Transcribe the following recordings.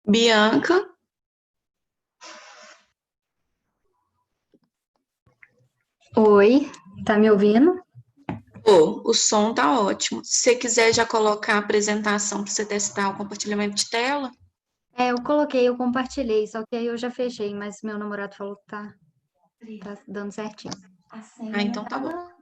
Bianca, Oi, tá me ouvindo? o som tá ótimo. Se você quiser já colocar a apresentação para você testar o compartilhamento de tela. Eu coloquei, eu compartilhei, só que aí eu já fechei, mas meu namorado falou que tá dando certinho. Ah, então tá bom.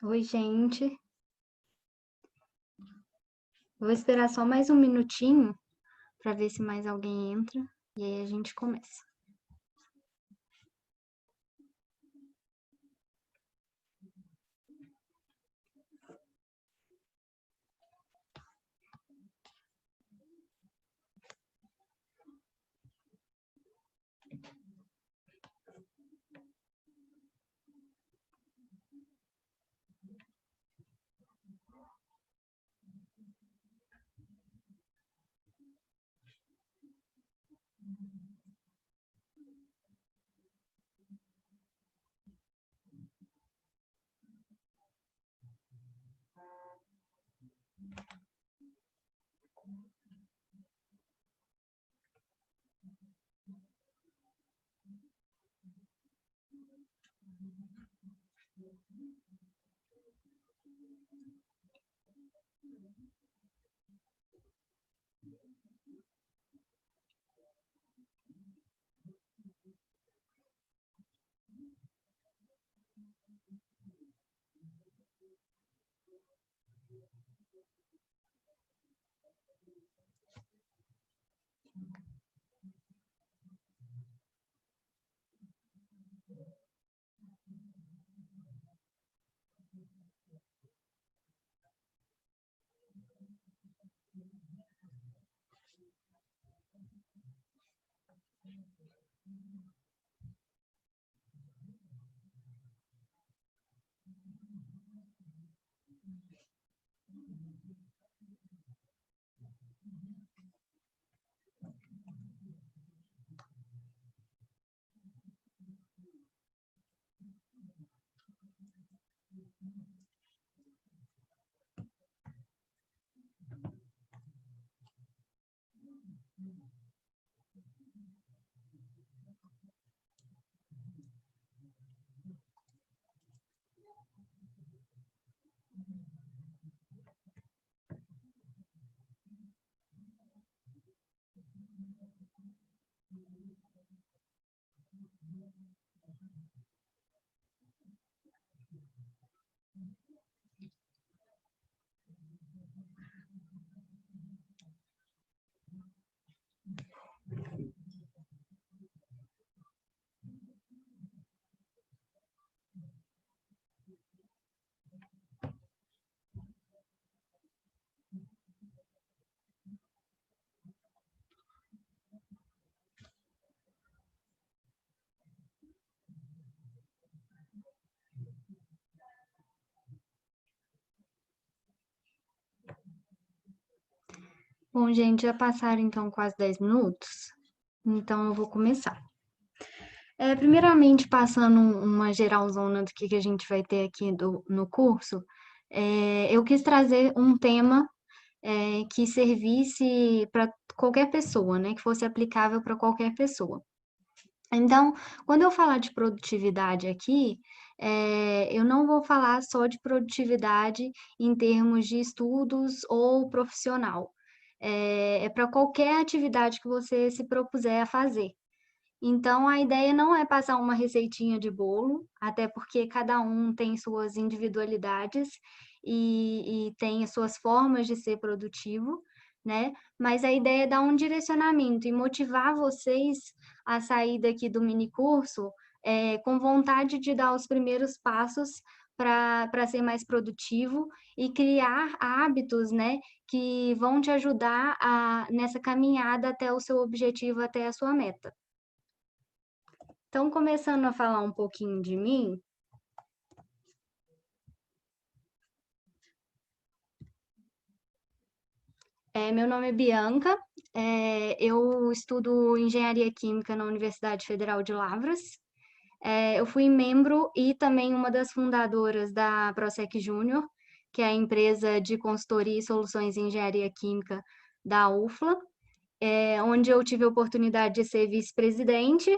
Oi, gente. Vou esperar só mais um minutinho para ver se mais alguém entra e aí a gente começa. Bom, gente, já passaram então quase 10 minutos, então eu vou começar. Primeiramente, passando uma geralzona do que a gente vai ter aqui no curso, eu quis trazer um tema que servisse para qualquer pessoa, né? Que fosse aplicável para qualquer pessoa. Então, quando eu falar de produtividade aqui, eu não vou falar só de produtividade em termos de estudos ou profissional. É para qualquer atividade que você se propuser a fazer. Então, a ideia não é passar uma receitinha de bolo, até porque cada um tem suas individualidades e tem as suas formas de ser produtivo, né? Mas a ideia é dar um direcionamento e motivar vocês a sair daqui do minicurso com vontade de dar os primeiros passos para ser mais produtivo e criar hábitos, né, que vão te ajudar nessa caminhada até o seu objetivo, até a sua meta. Então, começando a falar um pouquinho de mim, meu nome é Bianca, eu estudo Engenharia Química na Universidade Federal de Lavras. Eu fui membro e também uma das fundadoras da Prosec Júnior, que é a empresa de consultoria e soluções em engenharia química da UFLA, onde eu tive a oportunidade de ser vice-presidente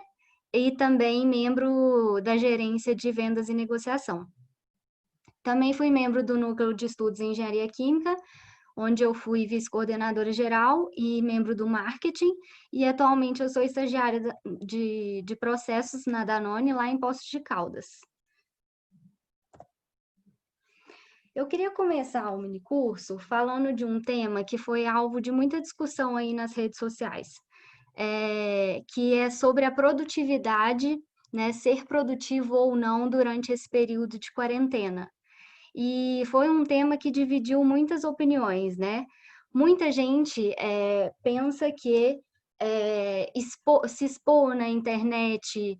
e também membro da gerência de vendas e negociação. Também fui membro do Núcleo de Estudos em Engenharia Química, onde eu fui vice-coordenadora geral e membro do marketing, e atualmente eu sou estagiária de processos na Danone, lá em Poços de Caldas. Eu queria começar o minicurso falando de um tema que foi alvo de muita discussão aí nas redes sociais, que é sobre a produtividade, né, ser produtivo ou não durante esse período de quarentena. E foi um tema que dividiu muitas opiniões, né. Muita gente, pensa que, se expor na internet,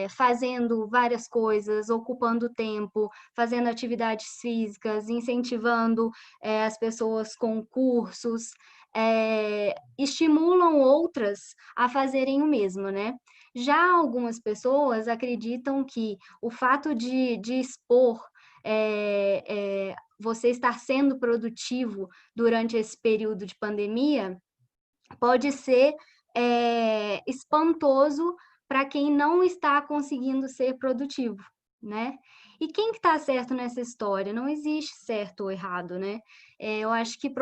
fazendo várias coisas, ocupando tempo, fazendo atividades físicas, incentivando, as pessoas com cursos, estimulam outras a fazerem o mesmo, né. Já algumas pessoas acreditam que o fato de expor você estar sendo produtivo durante esse período de pandemia pode ser, espantoso para quem não está conseguindo ser produtivo, né. E quem que está certo nessa história? Não existe certo ou errado, né. Eu acho que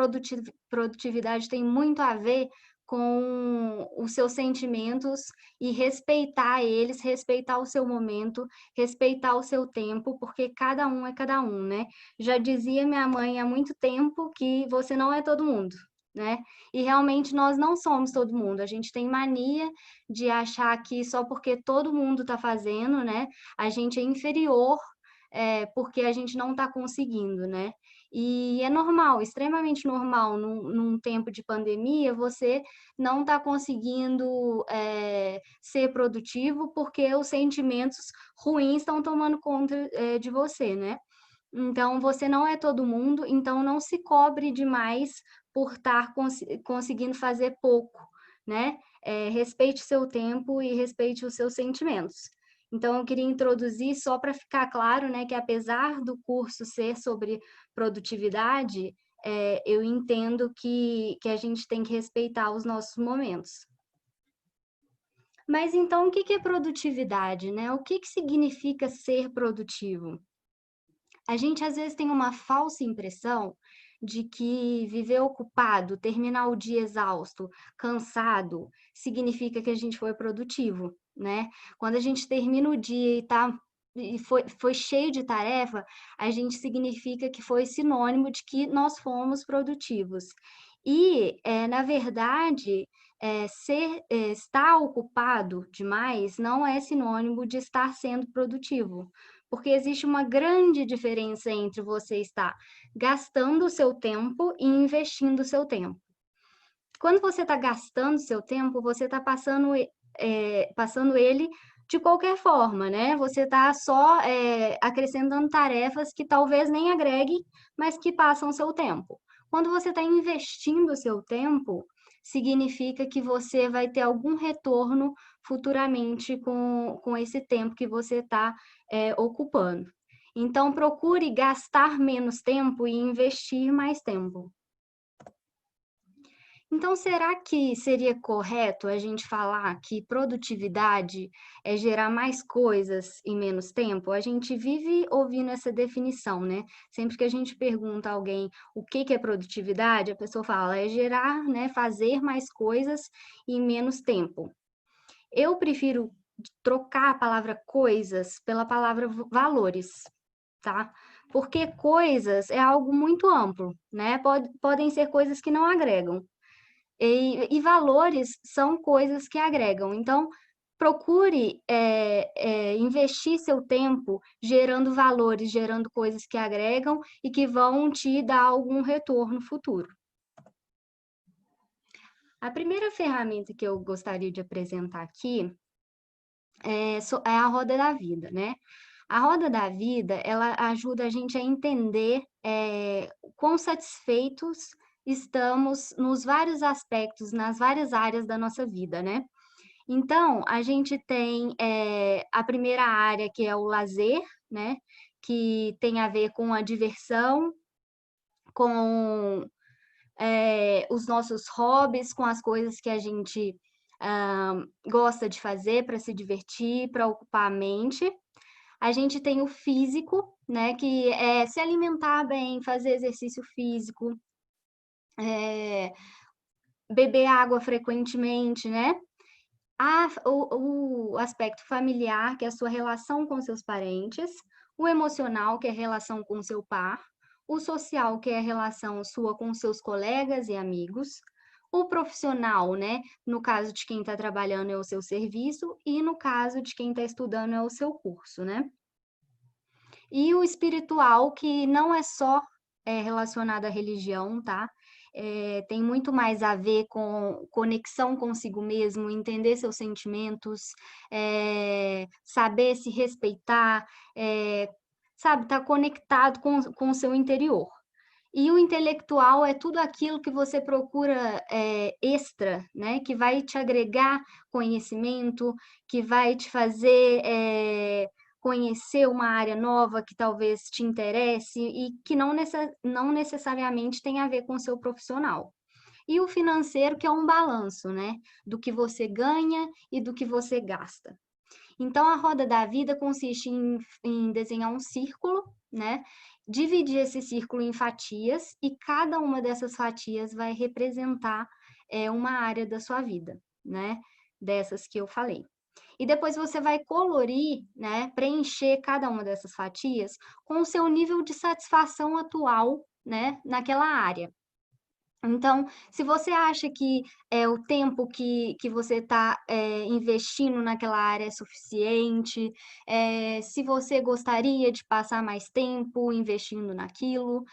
produtividade tem muito a ver com os seus sentimentos e respeitar eles, respeitar o seu momento, respeitar o seu tempo, porque cada um é cada um, né. Já dizia minha mãe há muito tempo que você não é todo mundo, né. E realmente nós não somos todo mundo, a gente tem mania de achar que só porque todo mundo está fazendo, né, a gente é inferior, porque a gente não está conseguindo, né. E é normal, extremamente normal num tempo de pandemia, você não está conseguindo, ser produtivo, porque os sentimentos ruins estão tomando conta, de você, né. Então você não é todo mundo, então não se cobre demais por estar conseguindo fazer pouco, né. Respeite seu tempo e respeite os seus sentimentos. Então eu queria introduzir só para ficar claro, né, que apesar do curso ser sobre produtividade, eu entendo que a gente tem que respeitar os nossos momentos. Mas então o que que é produtividade, né? O que que significa ser produtivo? A gente às vezes tem uma falsa impressão de que viver ocupado, terminar o dia exausto, cansado, significa que a gente foi produtivo, né. Quando a gente termina o dia e foi cheio de tarefa, a gente significa que foi sinônimo de que nós fomos produtivos. E, na verdade, estar ocupado demais não é sinônimo de estar sendo produtivo. Porque existe uma grande diferença entre você estar gastando o seu tempo e investindo o seu tempo. Quando você está gastando seu tempo, você está passando ele de qualquer forma, né, você está só, acrescentando tarefas que talvez nem agreguem, mas que passam o seu tempo. Quando você está investindo o seu tempo, significa que você vai ter algum retorno futuramente com esse tempo que você está, ocupando. Então procure gastar menos tempo e investir mais tempo. Então, será que seria correto a gente falar que produtividade é gerar mais coisas em menos tempo? A gente vive ouvindo essa definição, né? Sempre que a gente pergunta a alguém o que que é produtividade, a pessoa fala, é gerar, né, fazer mais coisas em menos tempo. Eu prefiro trocar a palavra coisas pela palavra valores, tá? Porque coisas é algo muito amplo, né? Podem ser coisas que não agregam. E valores são coisas que agregam. Então, procure, investir seu tempo gerando valores, gerando coisas que agregam e que vão te dar algum retorno futuro. A primeira ferramenta que eu gostaria de apresentar aqui é a roda da vida, né. A roda da vida, ela ajuda a gente a entender, o quão satisfeitos estamos nos vários aspectos, nas várias áreas da nossa vida, né. Então, a gente tem, a primeira área que é o lazer, né, que tem a ver com a diversão, com, os nossos hobbies, com as coisas que a gente, gosta de fazer para se divertir, para ocupar a mente. A gente tem o físico, né, que é se alimentar bem, fazer exercício físico, eh, beber água frequentemente, né. O aspecto familiar, que é a sua relação com seus parentes, o emocional, que é a relação com seu par, o social, que é a relação sua com seus colegas e amigos, o profissional, né, no caso de quem está trabalhando é o seu serviço e no caso de quem está estudando é o seu curso, né. E o espiritual, que não é só, relacionado à religião, tá, tem muito mais a ver com conexão consigo mesmo, entender seus sentimentos, saber se respeitar, sabe, estar conectado com o seu interior. E o intelectual é tudo aquilo que você procura, extra, né, que vai te agregar conhecimento, que vai te fazer, conhecer uma área nova que talvez te interesse e que não necessariamente tem a ver com o seu profissional. E o financeiro, que é um balanço, né, do que você ganha e do que você gasta. Então, a roda da vida consiste em desenhar um círculo, né? Dividir esse círculo em fatias e cada uma dessas fatias vai representar uma área da sua vida, né? Dessas que eu falei. E depois você vai colorir, né? Preencher cada uma dessas fatias com o seu nível de satisfação atual, né? Naquela área. Então, se você acha que, o tempo que você está, investindo naquela área é suficiente, se você gostaria de passar mais tempo investindo naquilo,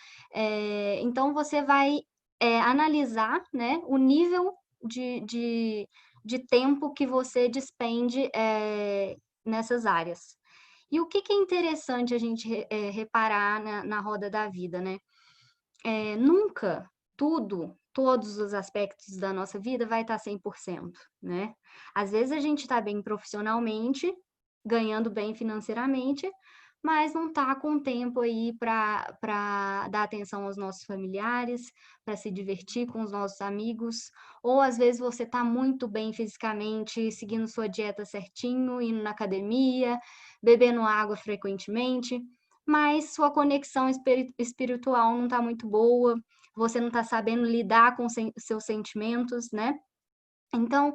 então você vai, analisar, né, o nível de tempo que você despende, nessas áreas. E o que que é interessante a gente reparar na roda da vida, né? Nunca todos os aspectos da nossa vida vai estar 100%, né. Às vezes a gente está bem profissionalmente, ganhando bem financeiramente, mas não está com tempo aí para dar atenção aos nossos familiares, para se divertir com os nossos amigos, ou às vezes você está muito bem fisicamente, seguindo sua dieta certinho, indo na academia, bebendo água frequentemente, mas sua conexão espiritual não está muito boa, você não está sabendo lidar com seus sentimentos, né. Então,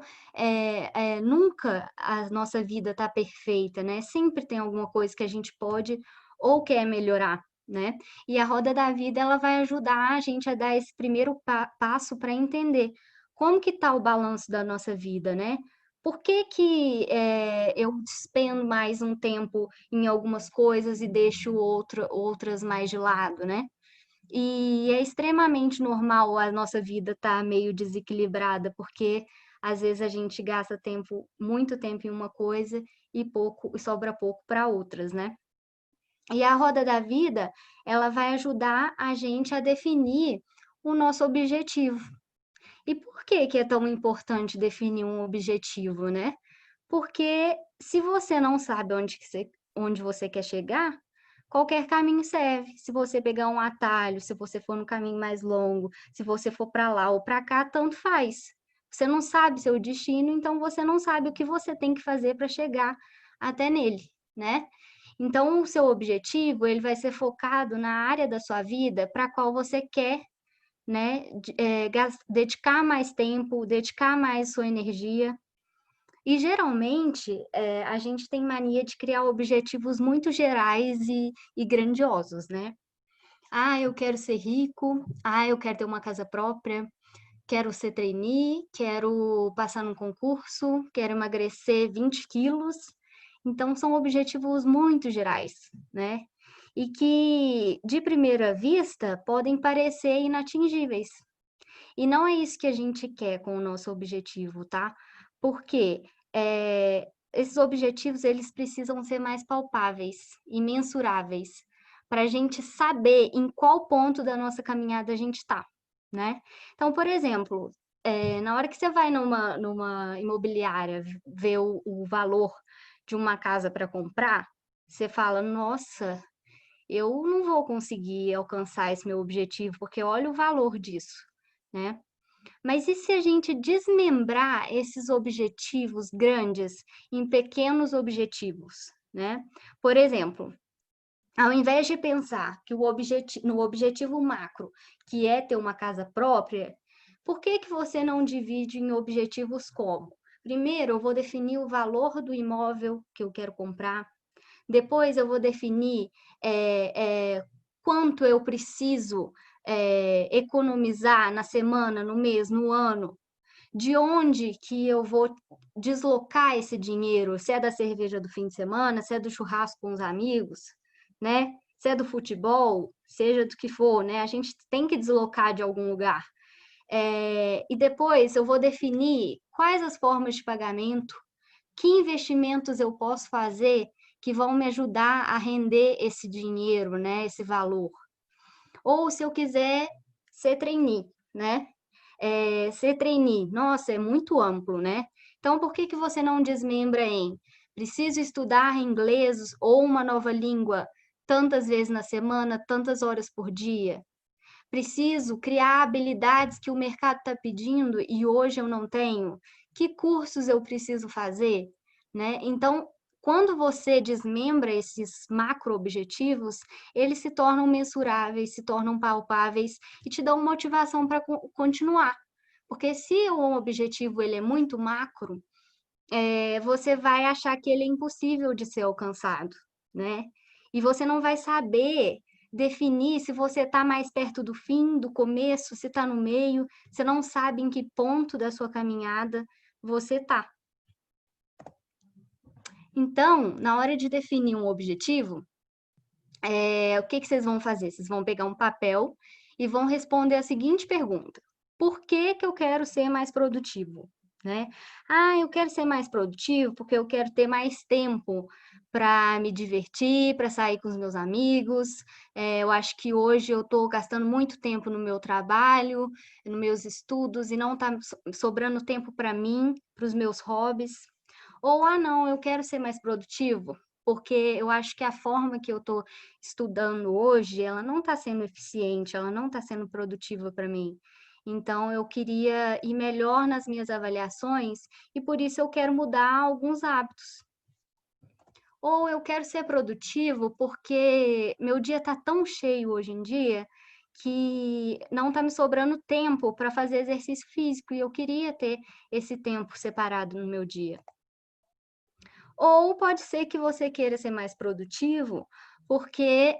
nunca a nossa vida está perfeita, né, sempre tem alguma coisa que a gente pode ou quer melhorar, né. E a roda da vida ela vai ajudar a gente a dar esse primeiro passo para entender como que está o balanço da nossa vida, né. Por que que, eu despendo mais um tempo em algumas coisas e deixo outras mais de lado, né. E é extremamente normal a nossa vida estar meio desequilibrada, porque às vezes a gente gasta muito tempo em uma coisa e sobra pouco para outras, né. E a roda da vida, ela vai ajudar a gente a definir o nosso objetivo. E por que é tão importante definir um objetivo, né? Porque se você não sabe onde você quer chegar, qualquer caminho serve. Se você pegar um atalho, se você for no caminho mais longo, se você for para lá ou para cá, tanto faz. Você não sabe seu destino, então você não sabe o que você tem que fazer para chegar até nele, né? Então, o seu objetivo, ele vai ser focado na área da sua vida para a qual você quer, né, dedicar mais tempo, dedicar mais sua energia. E geralmente, a gente tem mania de criar objetivos muito gerais e grandiosos, né. "Ah, eu quero ser rico. Ah, eu quero ter uma casa própria. Quero ser trainee. Quero passar num concurso. Quero emagrecer 20 quilos". Então são objetivos muito gerais, né, e que, de primeira vista, podem parecer inatingíveis. E não é isso que a gente quer com o nosso objetivo, tá? Porque, esses objetivos eles precisam ser mais palpáveis e mensuráveis, para a gente saber em qual ponto da nossa caminhada a gente está, né. Então, por exemplo, na hora que você vai numa imobiliária ver o valor de uma casa para comprar, você fala: "Nossa, eu não vou conseguir alcançar esse meu objetivo, porque olha o valor disso", né. Mas e se a gente desmembrar esses objetivos grandes em pequenos objetivos, né? Por exemplo, ao invés de pensar que no objetivo macro, que é ter uma casa própria, por que que você não divide em objetivos como? Primeiro, eu vou definir o valor do imóvel que eu quero comprar. Depois eu vou definir quanto eu preciso economizar na semana, no mês, no ano. De onde que eu vou deslocar esse dinheiro? Se é da cerveja do fim de semana, se é do churrasco com os amigos, né? Se é do futebol, seja do que for, né? A gente tem que deslocar de algum lugar. E depois eu vou definir quais as formas de pagamento, que investimentos eu posso fazer que vão me ajudar a render esse dinheiro, né? Esse valor. Ou se eu quiser ser trainee, né? Ser trainee, nossa, é muito amplo, né? Então, por que você não desmembra em preciso estudar inglês ou uma nova língua tantas vezes na semana, tantas horas por dia? Preciso criar habilidades que o mercado está pedindo e hoje eu não tenho? Que cursos eu preciso fazer? Né? Então, quando você desmembra esses macro-objetivos, eles se tornam mensuráveis, se tornam palpáveis e te dão motivação para continuar. Porque se o objetivo ele é muito macro, você vai achar que ele é impossível de ser alcançado, né? E você não vai saber definir se você está mais perto do fim, do começo, se está no meio, você não sabe em que ponto da sua caminhada você está. Então, na hora de definir um objetivo, o que vocês vão fazer? Vocês vão pegar um papel e vão responder a seguinte pergunta: por que eu quero ser mais produtivo? Né? Eu quero ser mais produtivo porque eu quero ter mais tempo para me divertir, para sair com os meus amigos. Eu acho que hoje eu estou gastando muito tempo no meu trabalho, nos meus estudos, e não está sobrando tempo para mim, para os meus hobbies. Ou, não, eu quero ser mais produtivo porque eu acho que a forma que eu estou estudando hoje, ela não está sendo eficiente, ela não está sendo produtiva para mim. Então, eu queria ir melhor nas minhas avaliações e por isso eu quero mudar alguns hábitos. Ou eu quero ser produtivo porque meu dia está tão cheio hoje em dia que não está me sobrando tempo para fazer exercício físico e eu queria ter esse tempo separado no meu dia. Ou pode ser que você queira ser mais produtivo, porque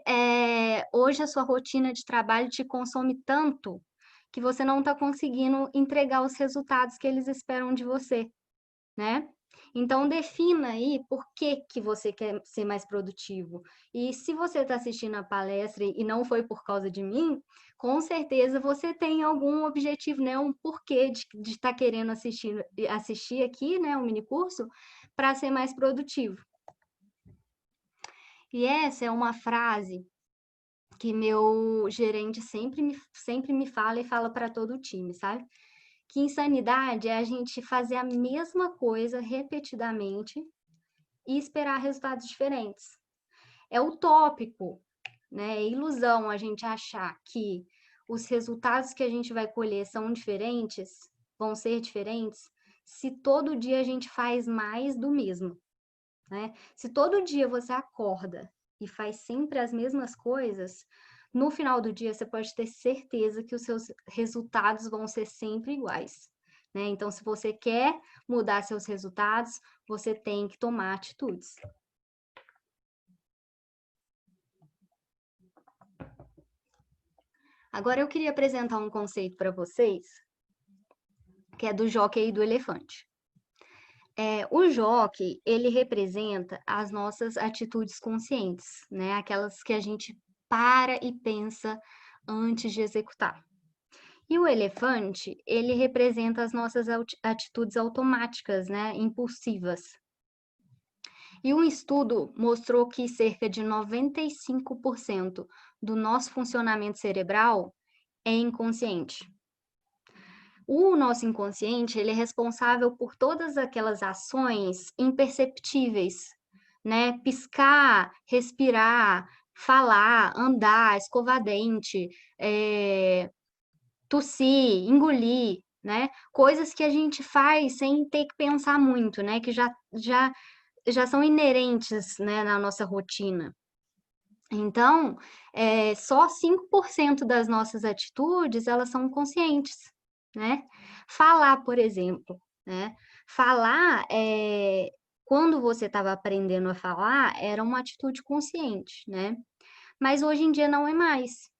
hoje a sua rotina de trabalho te consome tanto que você não está conseguindo entregar os resultados que eles esperam de você, né? Então, defina aí por que você quer ser mais produtivo. E se você está assistindo a palestra e não foi por causa de mim, com certeza você tem algum objetivo, né? Um porquê de estar querendo assistir aqui, né? Um mini curso, para ser mais produtivo. E essa é uma frase que meu gerente sempre me fala e fala para todo o time, sabe? Que insanidade é a gente fazer a mesma coisa repetidamente e esperar resultados diferentes. É utópico, né? É ilusão a gente achar que os resultados que a gente vai colher são diferentes, vão ser diferentes, se todo dia a gente faz mais do mesmo, né? Se todo dia você acorda e faz sempre as mesmas coisas, no final do dia você pode ter certeza que os seus resultados vão ser sempre iguais, né? Então, se você quer mudar seus resultados, você tem que tomar atitudes. Agora eu queria apresentar um conceito para vocês, que é do jockey e do elefante. O jockey, ele representa as nossas atitudes conscientes, né? Aquelas que a gente para e pensa antes de executar. E o elefante, ele representa as nossas atitudes automáticas, né? Impulsivas. E um estudo mostrou que cerca de 95% do nosso funcionamento cerebral é inconsciente. O nosso inconsciente, ele é responsável por todas aquelas ações imperceptíveis, né? Piscar, respirar, falar, andar, escovar dente, tossir, engolir, né? Coisas que a gente faz sem ter que pensar muito, né? Que já são inerentes, né, na nossa rotina. Então, só 5% das nossas atitudes, elas são conscientes, né? Falar, por exemplo, né? Falar quando você estava aprendendo a falar, era uma atitude consciente, né? Mas hoje em dia não é mais,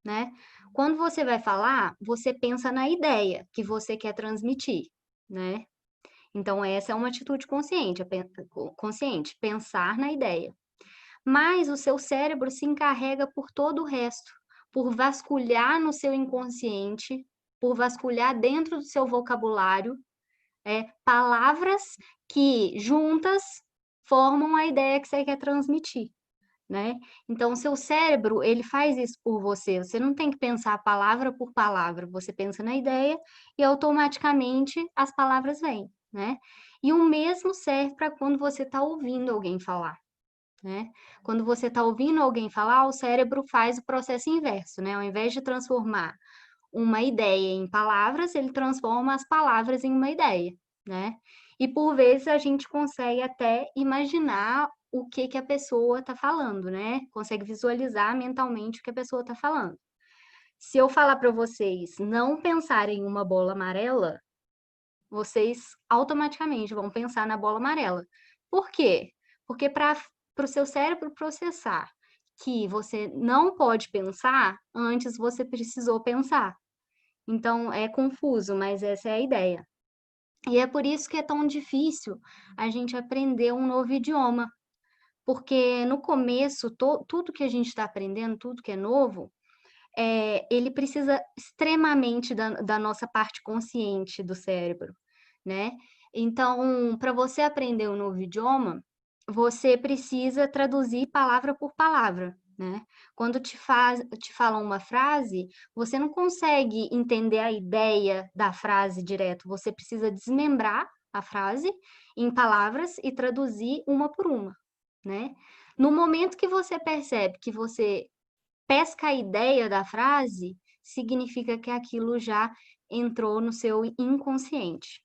né? Quando você vai falar, você pensa na ideia que você quer transmitir, né? Então essa é uma atitude consciente, consciente, pensar na ideia. Mas o seu cérebro se encarrega por todo o resto, por vasculhar no seu inconsciente, por vasculhar dentro do seu vocabulário, palavras que juntas formam a ideia que você quer transmitir, né? Então, o seu cérebro, ele faz isso por você. Você não tem que pensar palavra por palavra. Você pensa na ideia e automaticamente as palavras vêm, né? E o mesmo serve para quando você está ouvindo alguém falar, né? Quando você está ouvindo alguém falar, o cérebro faz o processo inverso, né? Ao invés de transformar uma ideia em palavras, ele transforma as palavras em uma ideia, né? E por vezes a gente consegue até imaginar o que a pessoa está falando, né? Consegue visualizar mentalmente o que a pessoa está falando. Se eu falar para vocês não pensarem em uma bola amarela, vocês automaticamente vão pensar na bola amarela. Por quê? Porque para o seu cérebro processar que você não pode pensar, antes você precisou pensar. Então, é confuso, mas essa é a ideia. E é por isso que é tão difícil a gente aprender um novo idioma, porque no começo, tudo que a gente está aprendendo, tudo que é novo, ele precisa extremamente da nossa parte consciente do cérebro, né? Então, para você aprender um novo idioma, você precisa traduzir palavra por palavra, né? Quando te falam uma frase, você não consegue entender a ideia da frase direto, você precisa desmembrar a frase em palavras e traduzir uma por uma, né? No momento que você percebe que você pesca a ideia da frase, significa que aquilo já entrou no seu inconsciente.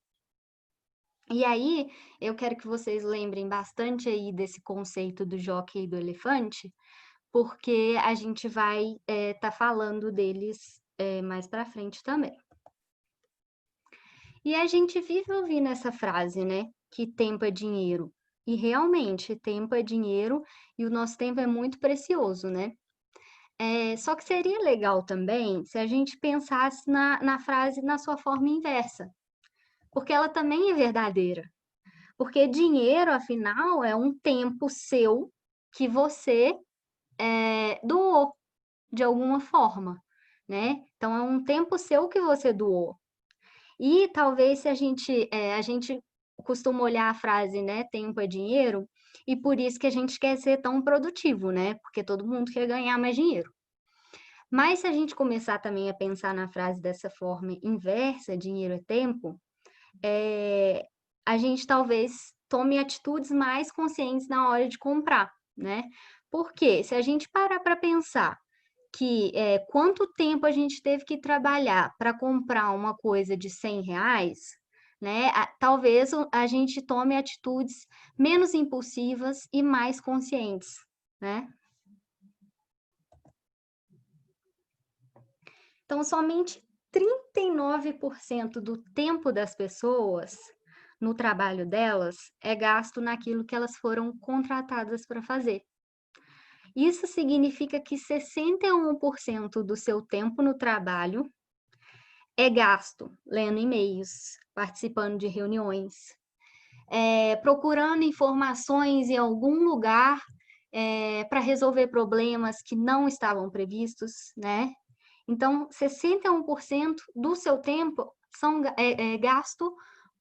E aí, eu quero que vocês lembrem bastante aí desse conceito do jockey e do elefante, porque a gente vai tá falando deles mais para frente também. E a gente vive ouvindo essa frase, né? Que tempo é dinheiro. E realmente, tempo é dinheiro e o nosso tempo é muito precioso, né? Só que seria legal também se a gente pensasse na frase na sua forma inversa, porque ela também é verdadeira. Porque dinheiro, afinal, é um tempo seu que você doou de alguma forma, né? Então, é um tempo seu que você doou. E talvez se a gente costuma olhar a frase, né? Tempo é dinheiro, e por isso que a gente quer ser tão produtivo, né? Porque todo mundo quer ganhar mais dinheiro. Mas se a gente começar também a pensar na frase dessa forma inversa, dinheiro é tempo, a gente talvez tome atitudes mais conscientes na hora de comprar, né? Porque se a gente parar para pensar que quanto tempo a gente teve que trabalhar para comprar uma coisa de R$ 100, né? Talvez a gente tome atitudes menos impulsivas e mais conscientes, né? Então, somente 39% do tempo das pessoas no trabalho delas é gasto naquilo que elas foram contratadas para fazer. Isso significa que 61% do seu tempo no trabalho é gasto lendo e-mails, participando de reuniões, procurando informações em algum lugar para resolver problemas que não estavam previstos, né? Então, 61% do seu tempo é gasto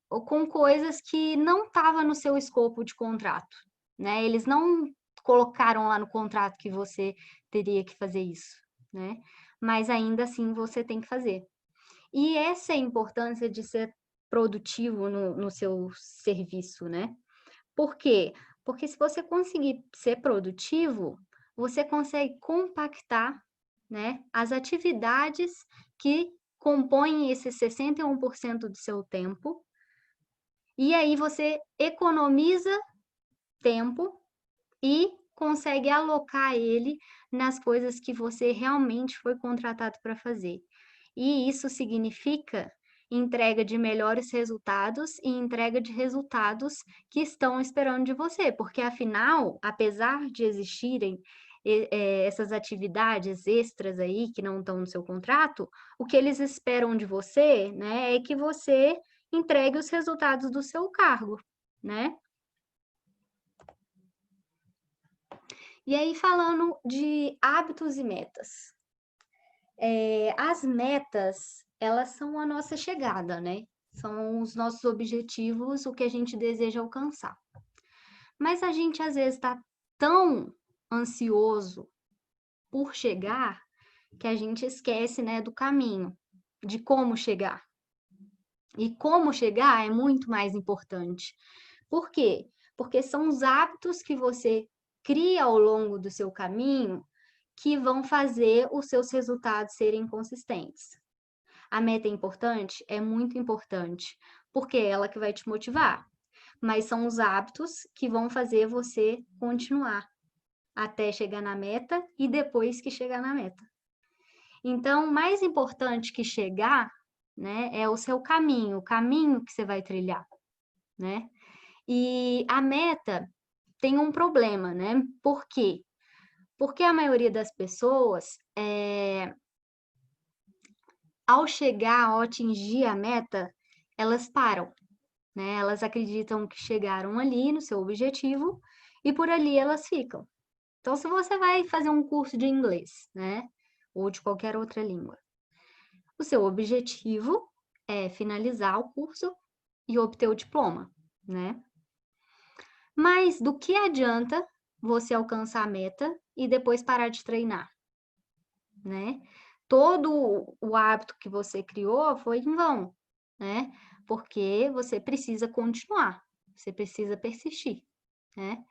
com coisas que não estavam no seu escopo de contrato, né? Eles não colocaram lá no contrato que você teria que fazer isso, né? Mas ainda assim você tem que fazer. E essa é a importância de ser produtivo no seu serviço, né? Por quê? Porque se você conseguir ser produtivo, você consegue compactar, né, as atividades que compõem esse 61% do seu tempo, e aí você economiza tempo e consegue alocar ele nas coisas que você realmente foi contratado para fazer. E isso significa entrega de melhores resultados e entrega de resultados que estão esperando de você, porque afinal, apesar de existirem essas atividades extras aí que não estão no seu contrato, o que eles esperam de você, né, é que você entregue os resultados do seu cargo, né? E aí, falando de hábitos e metas. As metas, elas são a nossa chegada, né? São os nossos objetivos, o que a gente deseja alcançar. Mas a gente, às vezes, está tão ansioso por chegar que a gente esquece, né, do caminho, de como chegar. E como chegar é muito mais importante. Por quê? Porque são os hábitos que você cria ao longo do seu caminho que vão fazer os seus resultados serem consistentes. A meta é importante? É muito importante, porque é ela que vai te motivar. Mas são os hábitos que vão fazer você continuar até chegar na meta e depois que chegar na meta. Então, mais importante que chegar, né, é o seu caminho, o caminho que você vai trilhar, né? E a meta tem um problema, né? Por quê? Porque a maioria das pessoas, ao chegar, ao atingir a meta, elas param, né? Elas acreditam que chegaram ali no seu objetivo e por ali elas ficam. Então, se você vai fazer um curso de inglês, né? Ou de qualquer outra língua, o seu objetivo é finalizar o curso e obter o diploma, né? Mas do que adianta você alcançar a meta e depois parar de treinar, né? Todo o hábito que você criou foi em vão, né? Porque você precisa continuar, você precisa persistir, né?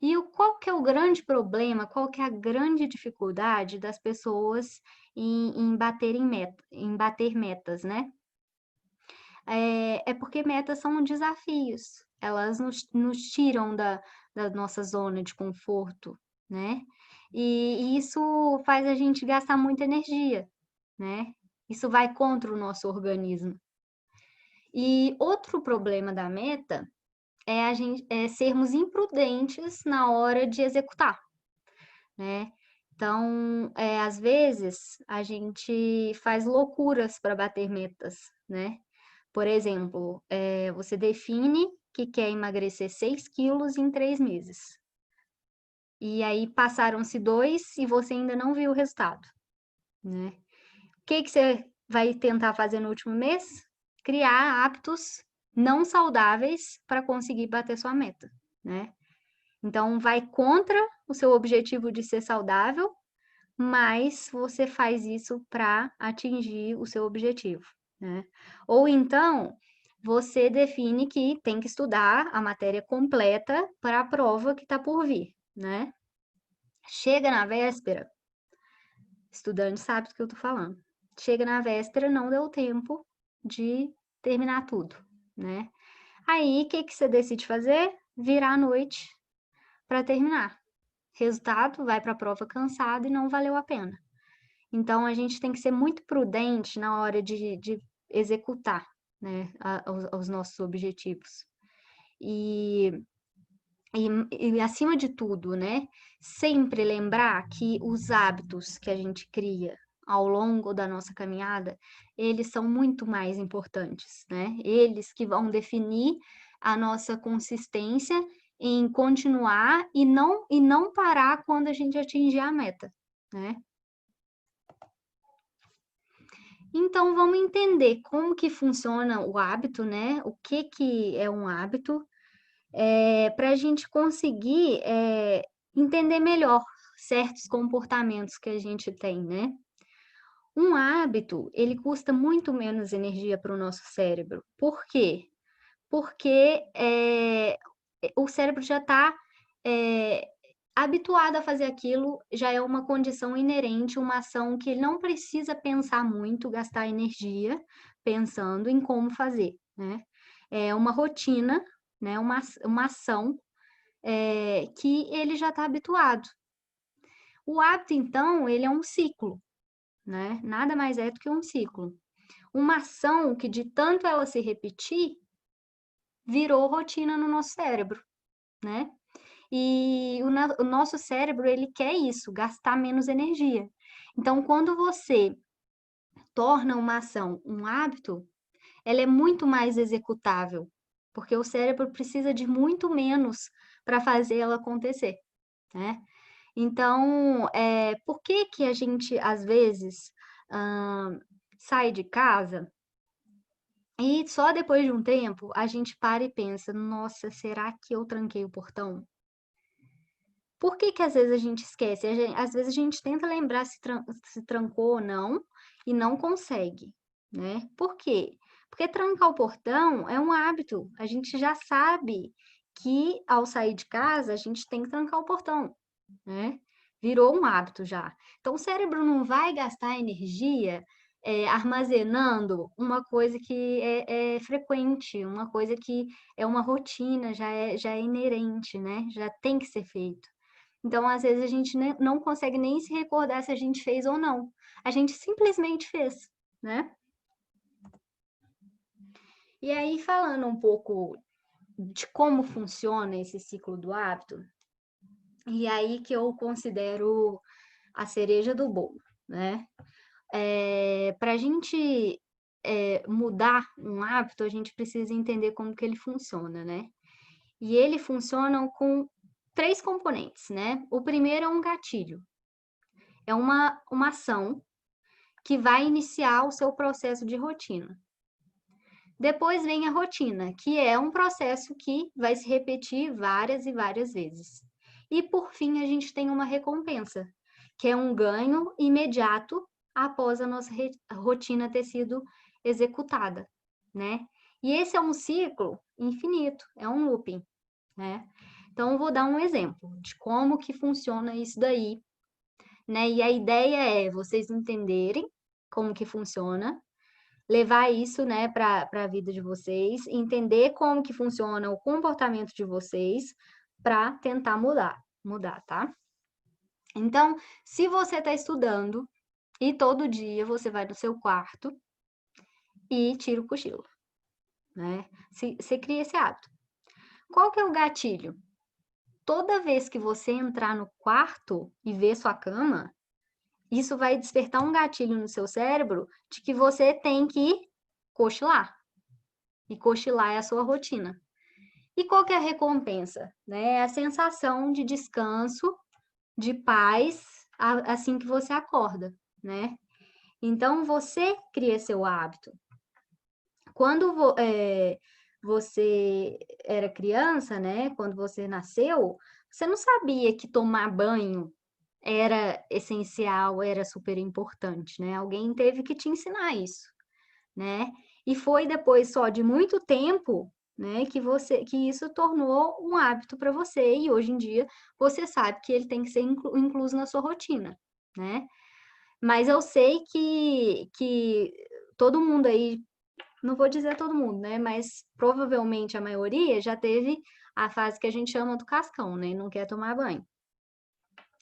E qual que é o grande problema, qual que é a grande dificuldade das pessoas em bater metas, né? É porque metas são desafios, elas nos tiram da nossa zona de conforto, né? E isso faz a gente gastar muita energia, né? Isso vai contra o nosso organismo. E outro problema da meta é sermos imprudentes na hora de executar, né? Então, às vezes, a gente faz loucuras para bater metas, né? Por exemplo, você define que quer emagrecer 6 quilos em 3 meses. E aí passaram-se 2 e você ainda não viu o resultado, né? O que você vai tentar fazer no último mês? Criar hábitos não saudáveis para conseguir bater sua meta, né? Então, vai contra o seu objetivo de ser saudável, mas você faz isso para atingir o seu objetivo, né? Ou então, você define que tem que estudar a matéria completa para a prova que está por vir, né? Chega na véspera, estudante sabe do que eu estou falando. Chega na véspera, não deu tempo de terminar tudo, né? Aí, o que você decide fazer? Virar a noite para terminar. Resultado, vai para a prova cansado e não valeu a pena. Então, a gente tem que ser muito prudente na hora de executar, né, os nossos objetivos. E, acima de tudo, né, sempre lembrar que os hábitos que a gente cria ao longo da nossa caminhada, eles são muito mais importantes, né? Eles que vão definir a nossa consistência em continuar e não parar quando a gente atingir a meta, né? Então, vamos entender como que funciona o hábito, né? O que é um hábito, para a gente conseguir entender melhor certos comportamentos que a gente tem, né? Um hábito, ele custa muito menos energia para o nosso cérebro. Por quê? Porque o cérebro já está habituado a fazer aquilo, já é uma condição inerente, uma ação que ele não precisa pensar muito, gastar energia pensando em como fazer, né? É uma rotina, né? Uma ação que ele já está habituado. O hábito, então, ele é um ciclo, né? Nada mais é do que um ciclo. uma ação que de tanto ela se repetir, virou rotina no nosso cérebro, né? E o nosso cérebro, ele quer isso, gastar menos energia. Então, quando você torna uma ação um hábito, ela é muito mais executável, porque o cérebro precisa de muito menos para fazer ela acontecer, né? Então, por que que a gente, às vezes, sai de casa e só depois de um tempo a gente para e pensa: nossa, será que eu tranquei o portão? Por que que às vezes a gente esquece? Às vezes a gente tenta lembrar se trancou ou não e não consegue, né? Por quê? Porque trancar o portão é um hábito. A gente já sabe que ao sair de casa a gente tem que trancar o portão, né? Virou um hábito já. Então o cérebro não vai gastar energia armazenando uma coisa que é frequente, uma coisa que é uma rotina, já é inerente, né? Já tem que ser feito. Então, às vezes, a gente não consegue nem se recordar se a gente fez ou não. A gente simplesmente fez, né? E aí, falando um pouco de como funciona esse ciclo do hábito, e aí que eu considero a cereja do bolo, né? Para a gente mudar um hábito, a gente precisa entender como que ele funciona, né? E ele funciona com 3 componentes, né? O primeiro é um gatilho. É uma ação que vai iniciar o seu processo de rotina. Depois vem a rotina, que é um processo que vai se repetir várias e várias vezes. E por fim, a gente tem uma recompensa, que é um ganho imediato após a nossa rotina ter sido executada, né? E esse é um ciclo infinito, é um looping, né? Então, eu vou dar um exemplo de como que funciona isso daí, né? E a ideia é vocês entenderem como que funciona, levar isso, né, para a vida de vocês, entender como que funciona o comportamento de vocês para tentar mudar, tá? Então, se você está estudando e todo dia você vai no seu quarto e tira o cochilo, né? Você cria esse hábito. Qual que é o gatilho? Toda vez que você entrar no quarto e ver sua cama, isso vai despertar um gatilho no seu cérebro de que você tem que cochilar. E cochilar é a sua rotina. E qual que é a recompensa? Né? É a sensação de descanso, de paz, assim que você acorda, né? Então, você cria seu hábito. Quando você era criança, né? Quando você nasceu, você não sabia que tomar banho era essencial, era super importante, né? Alguém teve que te ensinar isso, né? E foi depois só de muito tempo, né, que isso tornou um hábito para você e hoje em dia você sabe que ele tem que ser incluso na sua rotina, né? Mas eu sei que todo mundo aí, não vou dizer todo mundo, né, mas provavelmente a maioria já teve a fase que a gente chama do cascão, né, não quer tomar banho.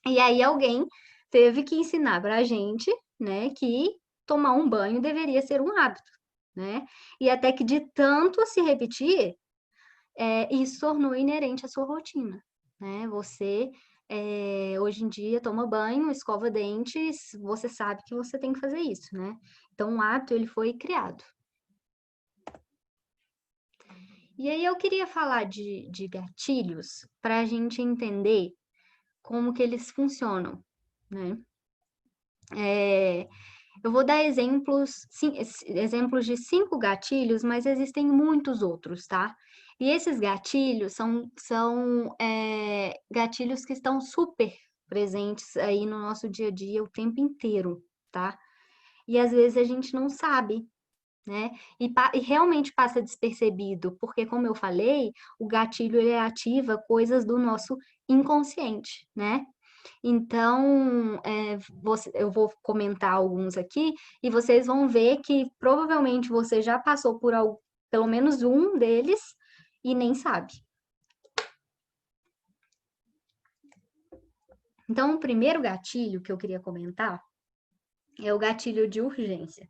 E aí alguém teve que ensinar para a gente, né, que tomar um banho deveria ser um hábito, né? E até que de tanto se repetir, isso tornou inerente à sua rotina, né? Você hoje em dia toma banho, escova dentes, você sabe que você tem que fazer isso, né? Então o hábito ele foi criado. E aí eu queria falar de gatilhos para a gente entender como que eles funcionam, né? Eu vou dar exemplos de 5 gatilhos, mas existem muitos outros, tá? E esses gatilhos são gatilhos que estão super presentes aí no nosso dia a dia o tempo inteiro, tá? E às vezes a gente não sabe, né? E realmente passa despercebido, porque como eu falei, o gatilho ele ativa coisas do nosso inconsciente, né? Então, eu vou comentar alguns aqui e vocês vão ver que provavelmente você já passou por pelo menos um deles e nem sabe. Então, o primeiro gatilho que eu queria comentar é o gatilho de urgência.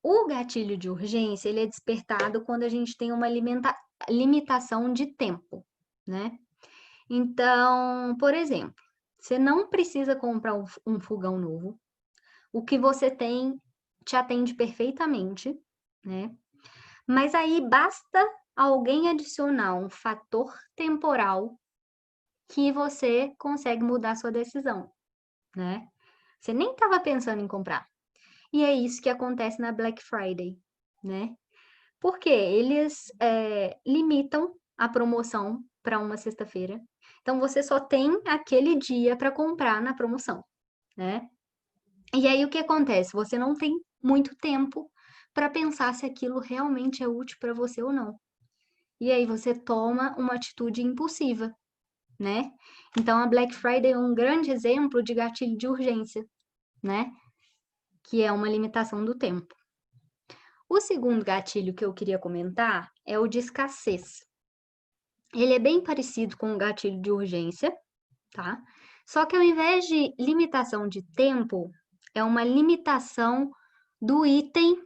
O gatilho de urgência, ele é despertado quando a gente tem uma limitação de tempo, né? Então, por exemplo, você não precisa comprar um fogão novo. O que você tem te atende perfeitamente, né? Mas aí basta alguém adicionar um fator temporal que você consegue mudar sua decisão, né? Você nem estava pensando em comprar. E é isso que acontece na Black Friday, né? Porque eles limitam a promoção para uma sexta-feira. Então você só tem aquele dia para comprar na promoção, né? E aí o que acontece? Você não tem muito tempo para pensar se aquilo realmente é útil para você ou não. E aí você toma uma atitude impulsiva, né? Então a Black Friday é um grande exemplo de gatilho de urgência, né? Que é uma limitação do tempo. O segundo gatilho que eu queria comentar é o de escassez. Ele é bem parecido com o gatilho de urgência, tá? Só que ao invés de limitação de tempo, é uma limitação do item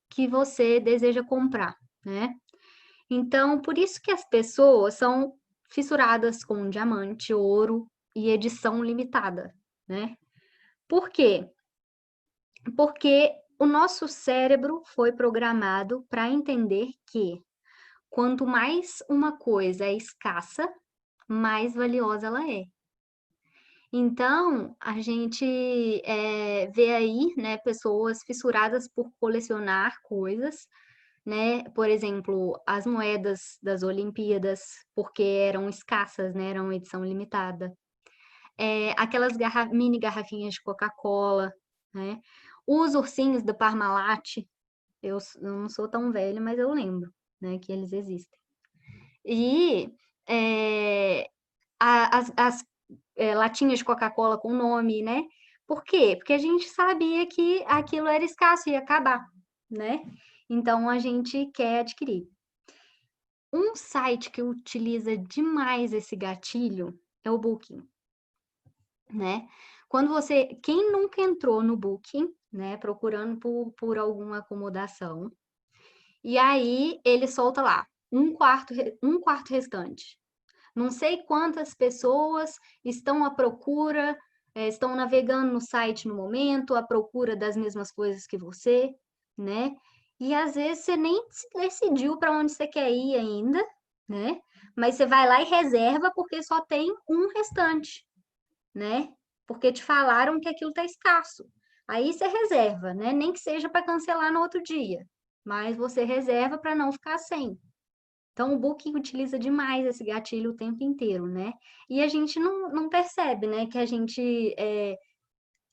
que você deseja comprar, né? Então, por isso que as pessoas são fissuradas com diamante, ouro e edição limitada, né? Por quê? Porque o nosso cérebro foi programado para entender que quanto mais uma coisa é escassa, mais valiosa ela é. Então, a gente vê aí, né, pessoas fissuradas por colecionar coisas, né? Por exemplo, as moedas das Olimpíadas, porque eram escassas, né? Eram edição limitada. Aquelas mini garrafinhas de Coca-Cola, né? Os ursinhos da Parmalat, eu não sou tão velha, mas eu lembro, né, que eles existem. E as latinhas de Coca-Cola com nome, né? Por quê? Porque a gente sabia que aquilo era escasso e ia acabar, né? Então a gente quer adquirir. Um site que utiliza demais esse gatilho é o Booking, né? Quem nunca entrou no Booking, né, procurando por alguma acomodação, e aí ele solta lá um quarto restante. Não sei quantas pessoas estão à procura, estão navegando no site no momento, à procura das mesmas coisas que você, né? E às vezes você nem se decidiu para onde você quer ir ainda, né? Mas você vai lá e reserva porque só tem um restante, né? Porque te falaram que aquilo está escasso. Aí você reserva, né? Nem que seja para cancelar no outro dia, mas você reserva para não ficar sem. Então, o Booking utiliza demais esse gatilho o tempo inteiro, né? E a gente não percebe, né?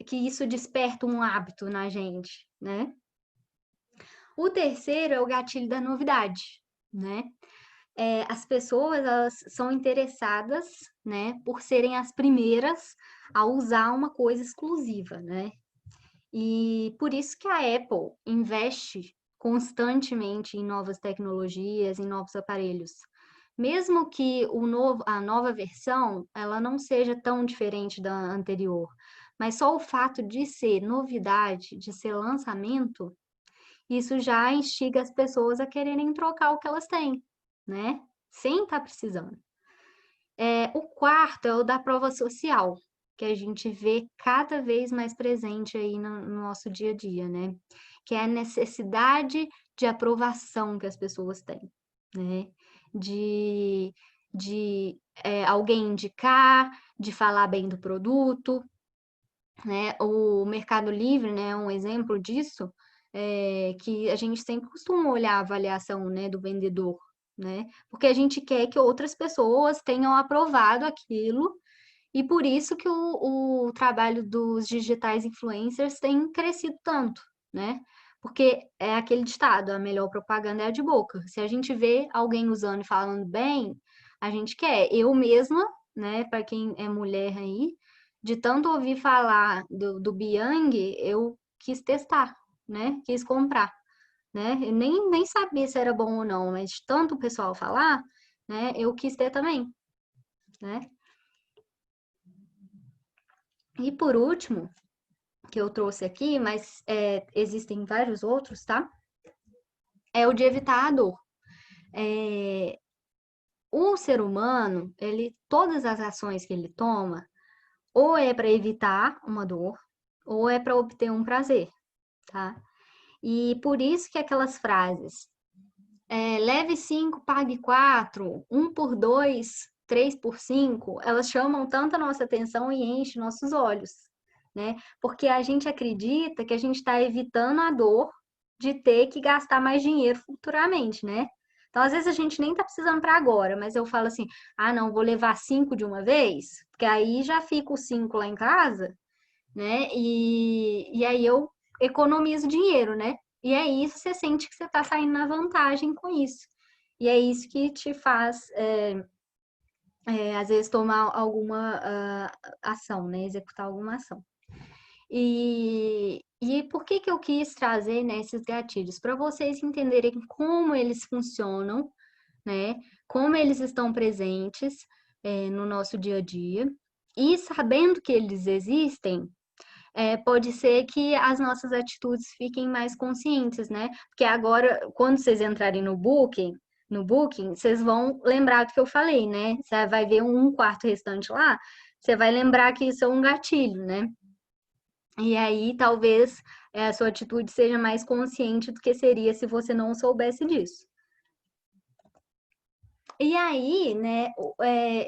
Que isso desperta um hábito na gente, né? O terceiro é o gatilho da novidade, né? As pessoas, elas são interessadas, né? Por serem as primeiras a usar uma coisa exclusiva, né? E por isso que a Apple investe constantemente em novas tecnologias, em novos aparelhos. Mesmo que a nova versão, ela não seja tão diferente da anterior, mas só o fato de ser novidade, de ser lançamento, isso já instiga as pessoas a quererem trocar o que elas têm, né? Sem estar precisando. O quarto é o da prova social, que a gente vê cada vez mais presente aí no nosso dia a dia, né? Que é a necessidade de aprovação que as pessoas têm, né? De alguém indicar, de falar bem do produto, né? O Mercado Livre, né, é um exemplo disso, que a gente sempre costuma olhar a avaliação, né, do vendedor, né? Porque a gente quer que outras pessoas tenham aprovado aquilo e por isso que o trabalho dos digitais influencers tem crescido tanto, né? Porque é aquele ditado, a melhor propaganda é a de boca. Se a gente vê alguém usando e falando bem, a gente quer. Eu mesma, né, para quem é mulher aí, de tanto ouvir falar do Biang, eu quis testar, né? Quis comprar, né? Eu nem sabia se era bom ou não, mas de tanto o pessoal falar, né, eu quis ter também, né? E por último, que eu trouxe aqui, mas existem vários outros, tá? É o de evitar a dor. O ser humano, todas as ações que ele toma, ou é para evitar uma dor, ou é para obter um prazer, tá? E por isso que aquelas frases, leve 5, pague 4, 1 por 2, 3 por 5, elas chamam tanto a nossa atenção e enchem nossos olhos, né? Porque a gente acredita que a gente está evitando a dor de ter que gastar mais dinheiro futuramente, né? Então, às vezes, a gente nem tá precisando para agora, mas eu falo assim, não, vou levar 5 de uma vez, porque aí já fica os 5 lá em casa, né? E aí eu economizo dinheiro, né? E aí você sente que você está saindo na vantagem com isso. E é isso que te faz, às vezes, tomar alguma ação, né? Executar alguma ação. E por que eu quis trazer, né, esses gatilhos? Para vocês entenderem como eles funcionam, né? Como eles estão presentes no nosso dia a dia. E sabendo que eles existem, pode ser que as nossas atitudes fiquem mais conscientes, né? Porque agora, quando vocês entrarem no Booking, vocês vão lembrar do que eu falei, né? Você vai ver um quarto restante lá, você vai lembrar que isso é um gatilho, né? E aí, talvez, a sua atitude seja mais consciente do que seria se você não soubesse disso. E aí, né,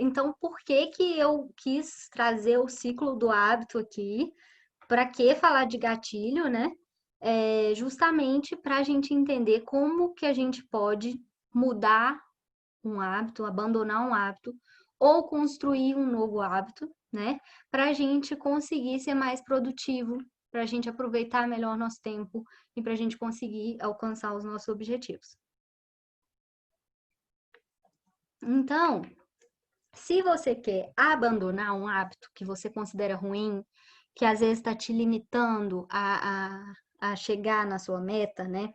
então, por que que eu quis trazer o ciclo do hábito aqui? Para que falar de gatilho, né? Justamente para a gente entender como que a gente pode mudar um hábito, abandonar um hábito, ou construir um novo hábito, né? Para a gente conseguir ser mais produtivo, para a gente aproveitar melhor nosso tempo e para a gente conseguir alcançar os nossos objetivos. Então, se você quer abandonar um hábito que você considera ruim, que às vezes está te limitando a chegar na sua meta, né?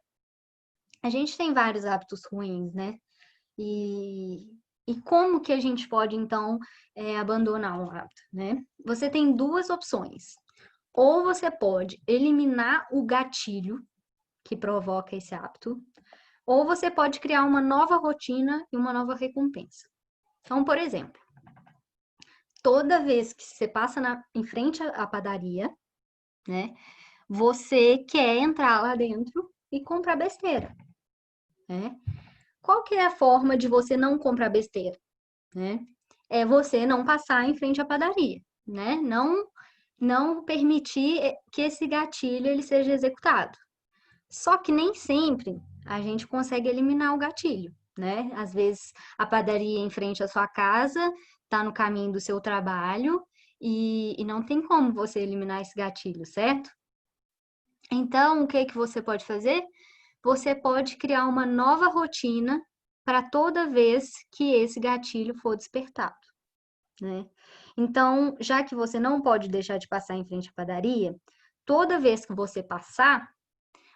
A gente tem vários hábitos ruins, né? E como que a gente pode, então, abandonar um hábito, né? Você tem duas opções. Ou você pode eliminar o gatilho que provoca esse hábito, ou você pode criar uma nova rotina e uma nova recompensa. Então, por exemplo, toda vez que você passa em frente à padaria, né? Você quer entrar lá dentro e comprar besteira, né? Qual que é a forma de você não comprar besteira, né? É você não passar em frente à padaria, né? Não permitir que esse gatilho ele seja executado. Só que nem sempre a gente consegue eliminar o gatilho, né? Às vezes a padaria em frente à sua casa está no caminho do seu trabalho e não tem como você eliminar esse gatilho, certo? Então, o que você pode fazer? Você pode criar uma nova rotina para toda vez que esse gatilho for despertado, né? Então, já que você não pode deixar de passar em frente à padaria, toda vez que você passar,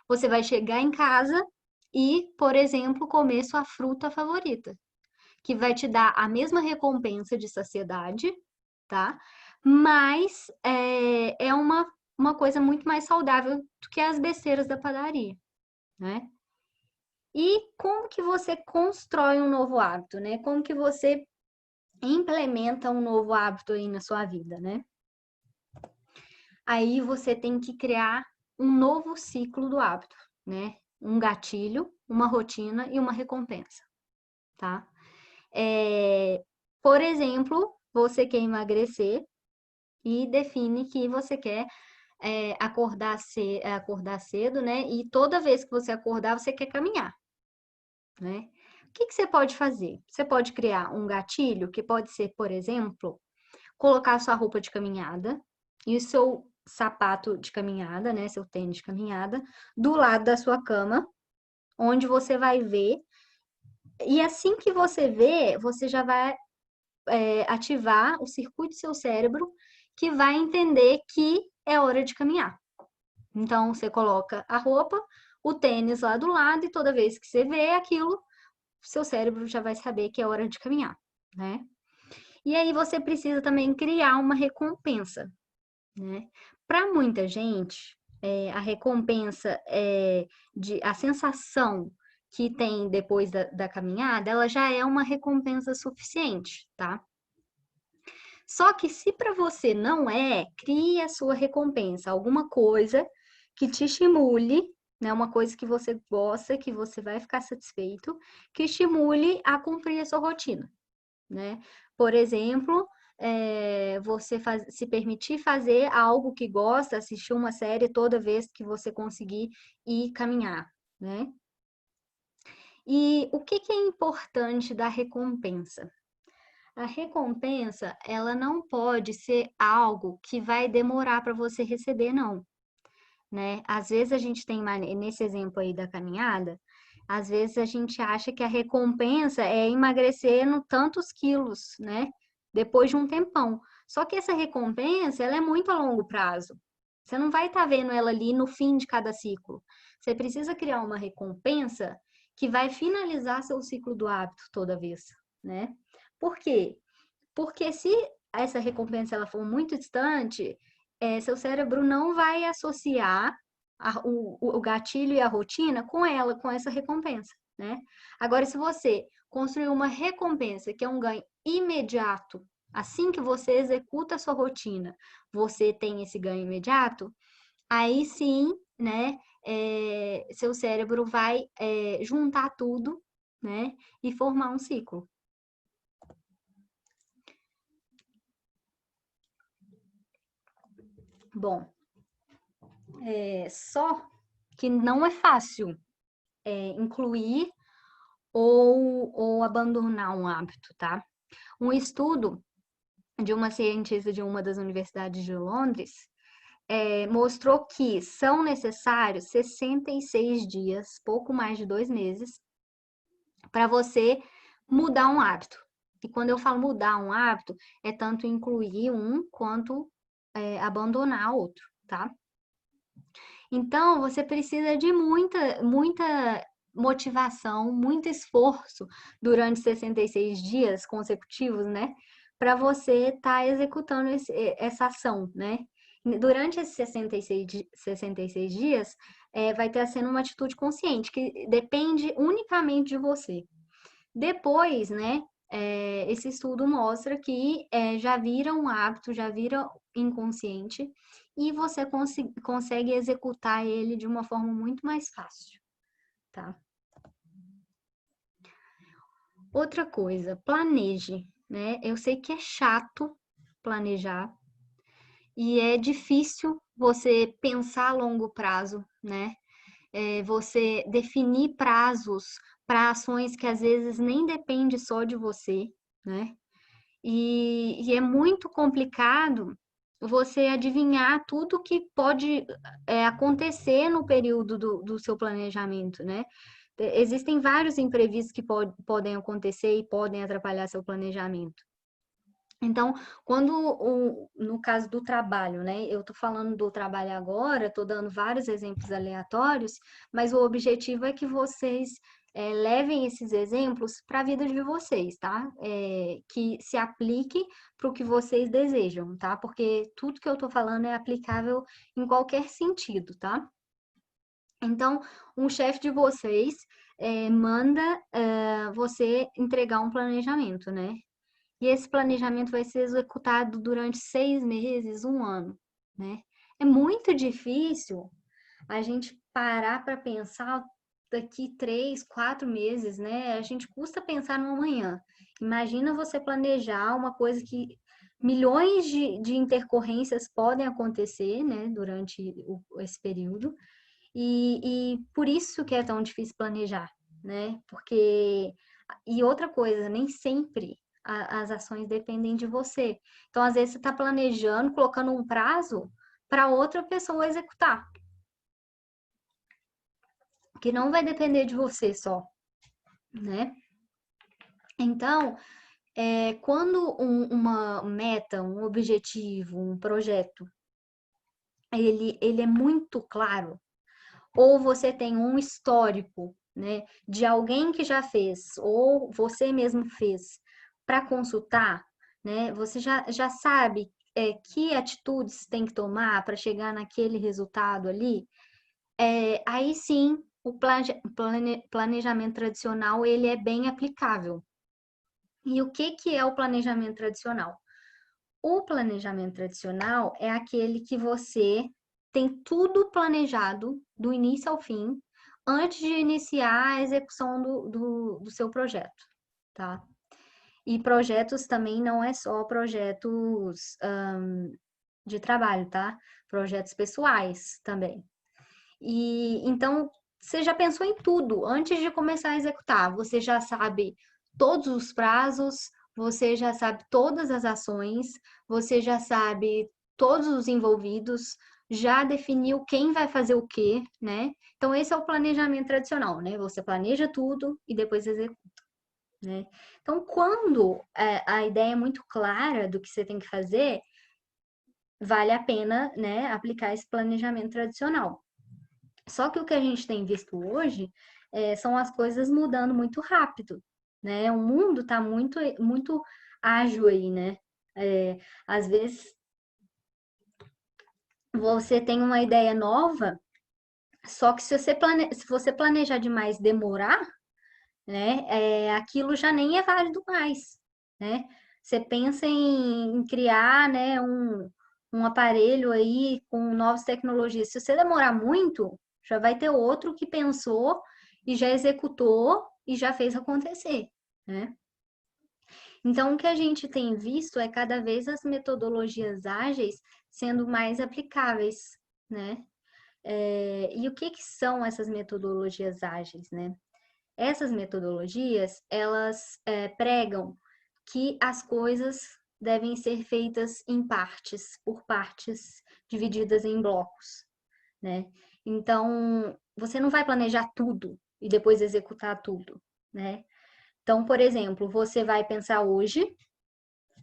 você vai chegar em casa e, por exemplo, comer sua fruta favorita, que vai te dar a mesma recompensa de saciedade, tá? Mas é uma coisa muito mais saudável do que as besteiras da padaria, né? E como que você constrói um novo hábito, né? Como que você implementa um novo hábito aí na sua vida, né? Aí você tem que criar um novo ciclo do hábito, né? Um gatilho, uma rotina e uma recompensa, tá? Por exemplo, você quer emagrecer e define que você quer acordar cedo, né? E toda vez que você acordar, você quer caminhar, né? O que você pode fazer? Você pode criar um gatilho, que pode ser, por exemplo, colocar sua roupa de caminhada e o seu sapato de caminhada, né? Seu tênis de caminhada, do lado da sua cama, onde você vai ver. E assim que você vê, você já vai ativar o circuito do seu cérebro que vai entender que é hora de caminhar. Então, você coloca a roupa, o tênis lá do lado, e toda vez que você vê aquilo, seu cérebro já vai saber que é hora de caminhar, né? E aí você precisa também criar uma recompensa, né? Para muita gente, a recompensa, a sensação que tem depois da caminhada, ela já é uma recompensa suficiente, tá? Só que se para você não é, crie a sua recompensa, alguma coisa que te estimule, né? Uma coisa que você gosta, que você vai ficar satisfeito, que estimule a cumprir a sua rotina, né? Por exemplo, você se permitir fazer algo que gosta, assistir uma série toda vez que você conseguir ir caminhar, né? E o que que é importante da recompensa? A recompensa, ela não pode ser algo que vai demorar para você receber, não, né? Às vezes a gente tem, nesse exemplo aí da caminhada, às vezes a gente acha que a recompensa é emagrecer no tantos quilos, né? Depois de um tempão. Só que essa recompensa, ela é muito a longo prazo. Você não vai estar vendo ela ali no fim de cada ciclo. Você precisa criar uma recompensa que vai finalizar seu ciclo do hábito toda vez, né? Por quê? Porque se essa recompensa ela for muito distante, seu cérebro não vai associar o gatilho e a rotina com ela, com essa recompensa, né? Agora, se você construir uma recompensa que é um ganho imediato, assim que você executa a sua rotina, você tem esse ganho imediato, aí sim, né, seu cérebro vai juntar tudo, né, e formar um ciclo. Bom, só que não é fácil incluir ou abandonar um hábito, tá? Um estudo de uma cientista de uma das universidades de Londres mostrou que são necessários 66 dias, pouco mais de 2 meses, para você mudar um hábito. E quando eu falo mudar um hábito, é tanto incluir um quanto abandonar outro, tá? Então, você precisa de muita motivação, muito esforço durante 66 dias consecutivos, né? Para você estar executando essa ação, né? Durante esses 66 dias, vai estar sendo uma atitude consciente, que depende unicamente de você. Depois, né? Esse estudo mostra que já vira um hábito, já vira inconsciente e você consegue executar ele de uma forma muito mais fácil, tá? Outra coisa, planeje, né? Eu sei que é chato planejar e é difícil você pensar a longo prazo, né? Você definir prazos para ações que às vezes nem depende só de você, né? E é muito complicado você adivinhar tudo que pode acontecer no período do seu planejamento, né? Existem vários imprevistos que podem acontecer e podem atrapalhar seu planejamento. Então, no caso do trabalho, né? Eu tô falando do trabalho agora, tô dando vários exemplos aleatórios, mas o objetivo é que vocês levem esses exemplos para a vida de vocês, tá? Que se aplique para o que vocês desejam, tá? Porque tudo que eu tô falando é aplicável em qualquer sentido, tá? Então, um chefe de vocês manda você entregar um planejamento, né? E esse planejamento vai ser executado durante 6 meses, um ano, né? É muito difícil a gente parar para pensar daqui 3, 4 meses, né? A gente custa pensar no amanhã. Imagina você planejar uma coisa que milhões de intercorrências podem acontecer, né, durante esse período. E por isso que é tão difícil planejar, né? Porque. E outra coisa, nem sempre as ações dependem de você. Então, às vezes, você está planejando, colocando um prazo para outra pessoa executar, que não vai depender de você só, né? Então, quando uma meta, um objetivo, um projeto, ele é muito claro, ou você tem um histórico, né, de alguém que já fez, ou você mesmo fez, para consultar, né, você já sabe que atitudes tem que tomar para chegar naquele resultado ali, aí sim o planejamento tradicional ele é bem aplicável. E o que é o planejamento tradicional? O planejamento tradicional é aquele que você tem tudo planejado do início ao fim, antes de iniciar a execução do seu projeto, tá? E projetos também não é só projetos de trabalho, tá? Projetos pessoais também. E então você já pensou em tudo antes de começar a executar. Você já sabe todos os prazos, você já sabe todas as ações, você já sabe todos os envolvidos, já definiu quem vai fazer o quê, né? Então esse é o planejamento tradicional, né? Você planeja tudo e depois executa, né? Então quando a ideia é muito clara do que você tem que fazer, vale a pena, né, aplicar esse planejamento tradicional. Só que o que a gente tem visto hoje são as coisas mudando muito rápido, né? O mundo está muito, muito ágil aí, né? Às vezes você tem uma ideia nova, só que se você planejar demais, demorar, né? Aquilo já nem é válido mais, né? Você pensa em criar, né, um aparelho aí com novas tecnologias. Se você demorar muito, já vai ter outro que pensou e já executou e já fez acontecer, né? Então, o que a gente tem visto é cada vez as metodologias ágeis sendo mais aplicáveis, né? E o que são essas metodologias ágeis, né? Essas metodologias, elas pregam que as coisas devem ser feitas em partes, por partes divididas em blocos, né? Então, você não vai planejar tudo e depois executar tudo, né? Então, por exemplo, você vai pensar hoje,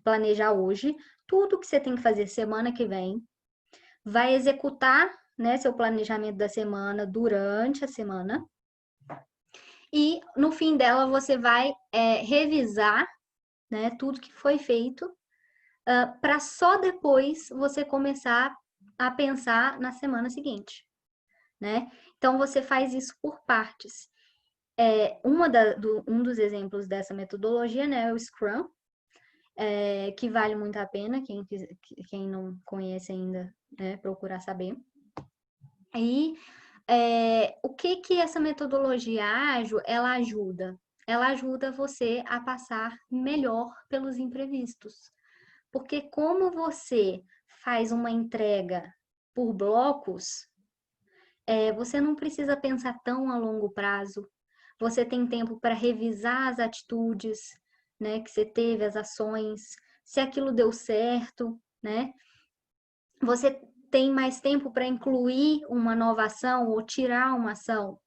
planejar hoje, tudo que você tem que fazer semana que vem, vai executar, né, seu planejamento da semana durante a semana, e no fim dela você vai revisar, né, tudo que foi feito, para só depois você começar a pensar na semana seguinte, né? Então você faz isso por partes. Um dos exemplos dessa metodologia, né, é o Scrum, que vale muito a pena, quem não conhece ainda, né, procurar saber. E o que essa metodologia ágil, ela ajuda? Ela ajuda você a passar melhor pelos imprevistos. Porque como você faz uma entrega por blocos, você não precisa pensar tão a longo prazo. Você tem tempo para revisar as atitudes, né, que você teve, as ações, se aquilo deu certo, né? Você tem mais tempo para incluir uma nova ação ou tirar uma ação,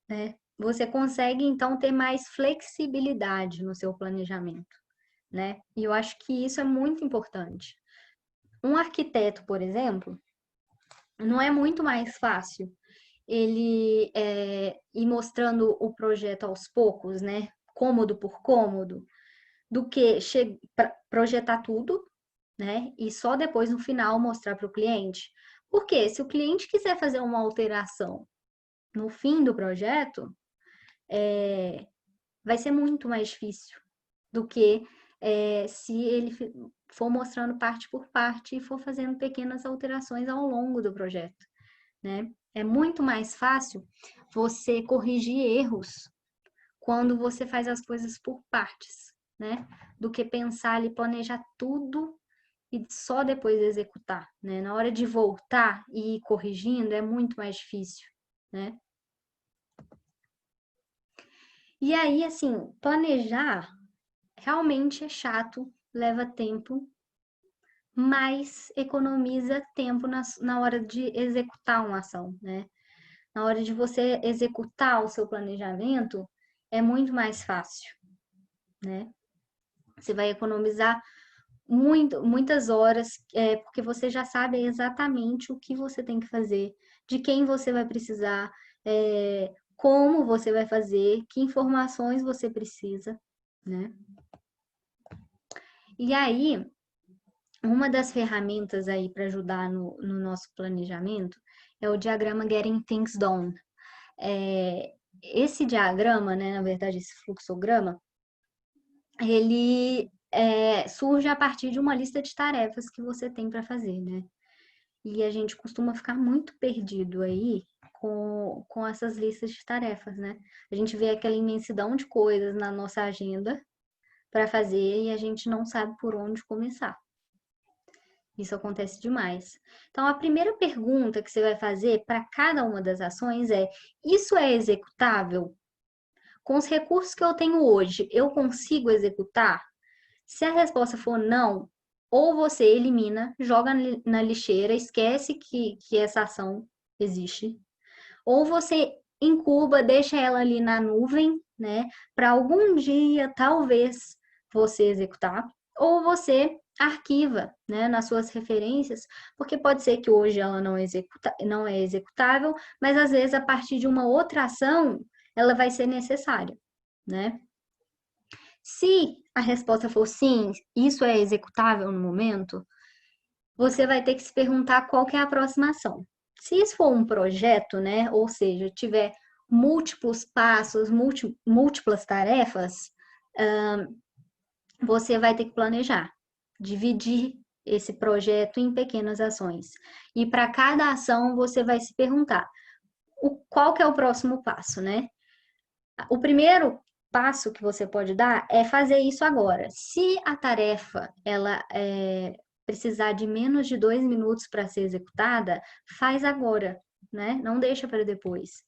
né? Você consegue, então, ter mais flexibilidade no seu planejamento, né? E eu acho que isso é muito importante. Um arquiteto, por exemplo, não é muito mais fácil ele ir mostrando o projeto aos poucos, né? Cômodo por cômodo, do que projetar tudo, né? E só depois, no final, mostrar para o cliente. Porque se o cliente quiser fazer uma alteração no fim do projeto, vai ser muito mais difícil do que se ele for mostrando parte por parte e for fazendo pequenas alterações ao longo do projeto, né? É muito mais fácil você corrigir erros quando você faz as coisas por partes, né? Do que pensar ali, planejar tudo e só depois executar, né? Na hora de voltar e ir corrigindo é muito mais difícil, né? E aí, assim, planejar realmente é chato, leva tempo, mas economiza tempo na hora de executar uma ação, né? Na hora de você executar o seu planejamento, é muito mais fácil, né? Você vai economizar muitas horas, porque você já sabe exatamente o que você tem que fazer, de quem você vai precisar, como você vai fazer, que informações você precisa, né? E aí, Uma das ferramentas aí para ajudar no nosso planejamento é o diagrama Getting Things Done. Esse diagrama, né, na verdade, esse fluxograma, ele surge a partir de uma lista de tarefas que você tem para fazer, né? E a gente costuma ficar muito perdido aí com essas listas de tarefas, né? A gente vê aquela imensidão de coisas na nossa agenda para fazer e a gente não sabe por onde começar. Isso acontece demais. Então, a primeira pergunta que você vai fazer para cada uma das ações é: isso é executável? Com os recursos que eu tenho hoje, eu consigo executar? Se a resposta for não, ou você elimina, joga na lixeira, esquece que essa ação existe, ou você incuba, deixa ela ali na nuvem, né, para algum dia, talvez, você executar, ou você arquiva, né, nas suas referências, porque pode ser que hoje ela não é executável, mas às vezes a partir de uma outra ação, ela vai ser necessária, né? Se a resposta for sim, isso é executável no momento, você vai ter que se perguntar qual que é a próxima ação. Se isso for um projeto, né, ou seja, tiver múltiplos passos, múltiplas tarefas, você vai ter que planejar, dividir esse projeto em pequenas ações. E para cada ação você vai se perguntar qual que é o próximo passo, né? O primeiro passo que você pode dar é fazer isso agora. Se a tarefa ela precisar de menos de 2 minutos para ser executada, faz agora, né? Não deixa para depois.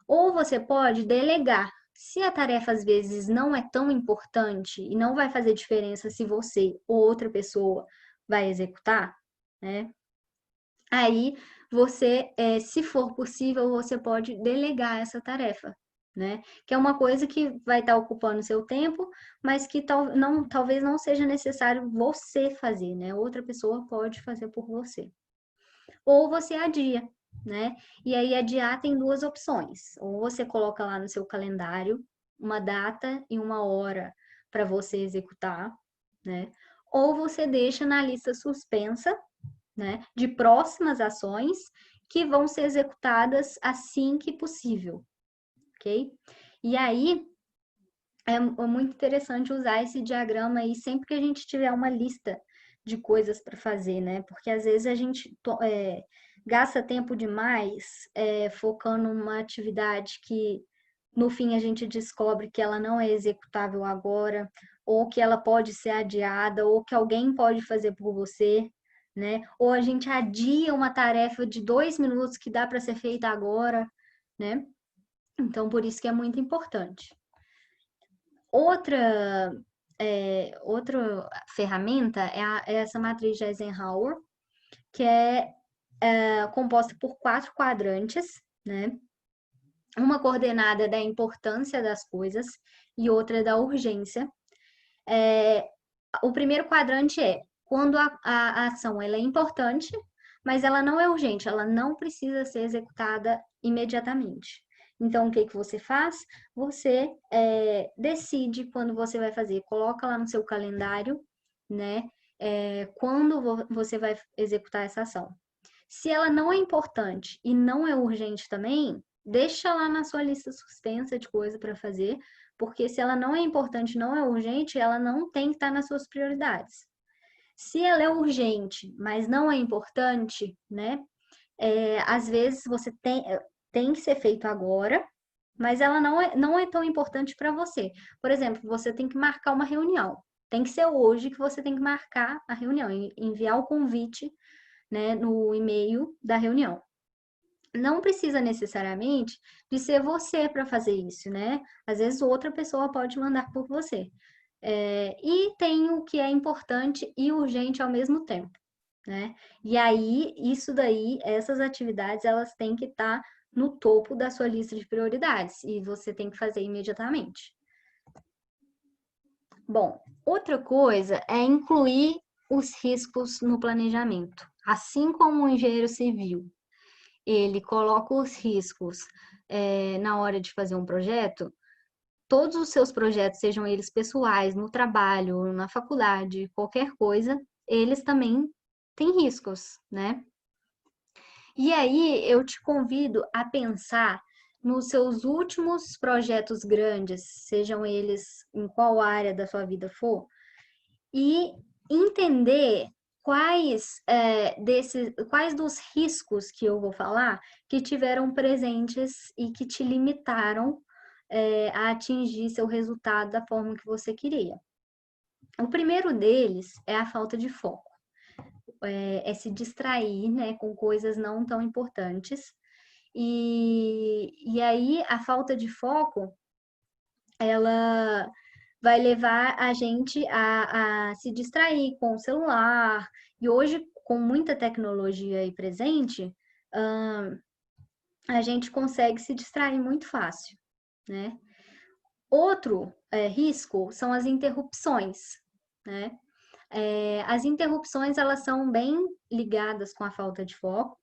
Ou você pode delegar. Se a tarefa às vezes não é tão importante e não vai fazer diferença se você ou outra pessoa vai executar, né? Aí você, se for possível, você pode delegar essa tarefa, né? Que é uma coisa que vai estar ocupando seu tempo, mas que talvez não seja necessário você fazer, né? Outra pessoa pode fazer por você. Ou você adia, né? E aí adiar tem duas opções. Ou você coloca lá no seu calendário uma data e uma hora para você executar, né? Ou você deixa na lista suspensa, né, de próximas ações que vão ser executadas assim que possível, ok? E aí é muito interessante usar esse diagrama aí sempre que a gente tiver uma lista de coisas para fazer, né? Porque às vezes a gente gasta tempo demais focando numa atividade que no fim a gente descobre que ela não é executável agora, ou que ela pode ser adiada, ou que alguém pode fazer por você, né? Ou a gente adia uma tarefa de 2 minutos que dá para ser feita agora, né? Então, por isso que é muito importante. Outra ferramenta é essa matriz de Eisenhower, que é composta por 4 quadrantes, né? Uma coordenada da importância das coisas e outra da urgência. O primeiro quadrante é quando a ação ela é importante, mas ela não é urgente, ela não precisa ser executada imediatamente. Então, o que que você faz? Você decide quando você vai fazer, coloca lá no seu calendário, né? Quando você vai executar essa ação. Se ela não é importante e não é urgente também, deixa lá na sua lista suspensa de coisa para fazer, porque se ela não é importante, não é urgente, ela não tem que estar nas suas prioridades. Se ela é urgente, mas não é importante, né? Às vezes você tem que ser feito agora, mas ela não é tão importante para você. Por exemplo, você tem que marcar uma reunião. Tem que ser hoje que você tem que marcar a reunião, enviar o convite, né, no e-mail da reunião. Não precisa necessariamente de ser você para fazer isso, né? Às vezes outra pessoa pode mandar por você. E tem o que é importante e urgente ao mesmo tempo, né? E aí, isso daí, essas atividades, elas têm que estar no topo da sua lista de prioridades e você tem que fazer imediatamente. Bom, outra coisa é incluir os riscos no planejamento. Assim como o engenheiro civil, ele coloca os riscos na hora de fazer um projeto, todos os seus projetos, sejam eles pessoais, no trabalho, na faculdade, qualquer coisa, eles também têm riscos, né? E aí eu te convido a pensar nos seus últimos projetos grandes, sejam eles em qual área da sua vida for, e entender quais dos riscos que eu vou falar que tiveram presentes e que te limitaram a atingir seu resultado da forma que você queria. O primeiro deles é a falta de foco, é se distrair, né, com coisas não tão importantes. E aí a falta de foco, ela vai levar a gente a se distrair com o celular. E hoje, com muita tecnologia aí presente, a gente consegue se distrair muito fácil, né? Outro risco são as interrupções, né? As interrupções, elas são bem ligadas com a falta de foco,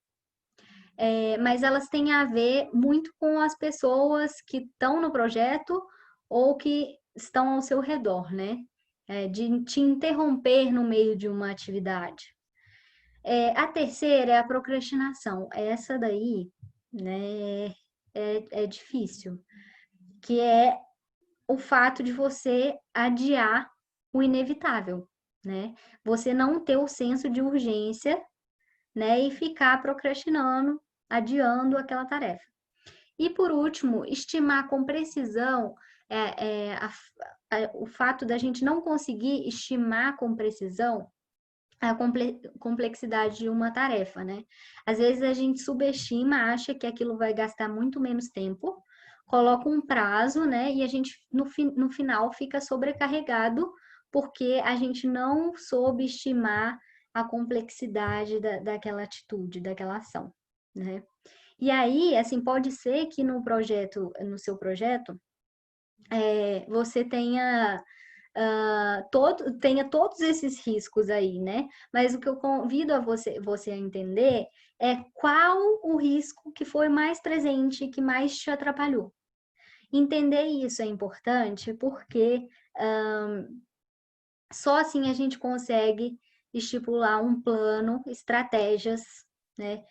mas elas têm a ver muito com as pessoas que estão no projeto ou que estão ao seu redor, né? De te interromper no meio de uma atividade. A terceira é a procrastinação. Essa daí, né, é difícil, que é o fato de você adiar o inevitável, né? Você não ter o senso de urgência, né, e ficar procrastinando, adiando aquela tarefa. E por último, estimar com precisão o fato da gente não conseguir estimar com precisão a complexidade de uma tarefa, né? Às vezes a gente subestima, acha que aquilo vai gastar muito menos tempo, coloca um prazo, né? E a gente no final fica sobrecarregado porque a gente não soube estimar a complexidade daquela atitude, daquela ação, né? E aí, assim, pode ser que no seu projeto, você tenha todos esses riscos aí, né? Mas o que eu convido a você a entender é qual o risco que foi mais presente, que mais te atrapalhou. Entender isso é importante porque só assim a gente consegue estipular um plano, estratégias, né?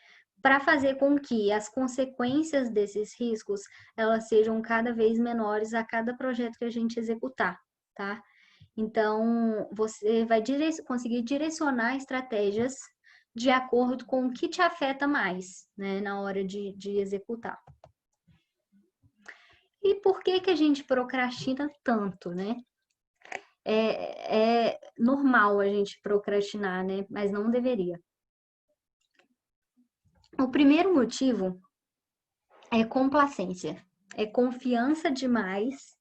Para fazer com que as consequências desses riscos elas sejam cada vez menores a cada projeto que a gente executar, tá? Então, você vai conseguir direcionar estratégias de acordo com o que te afeta mais, né, na hora de executar. E por que que a gente procrastina tanto, né? É normal a gente procrastinar, né? Mas não deveria. O primeiro motivo é complacência. É confiança demais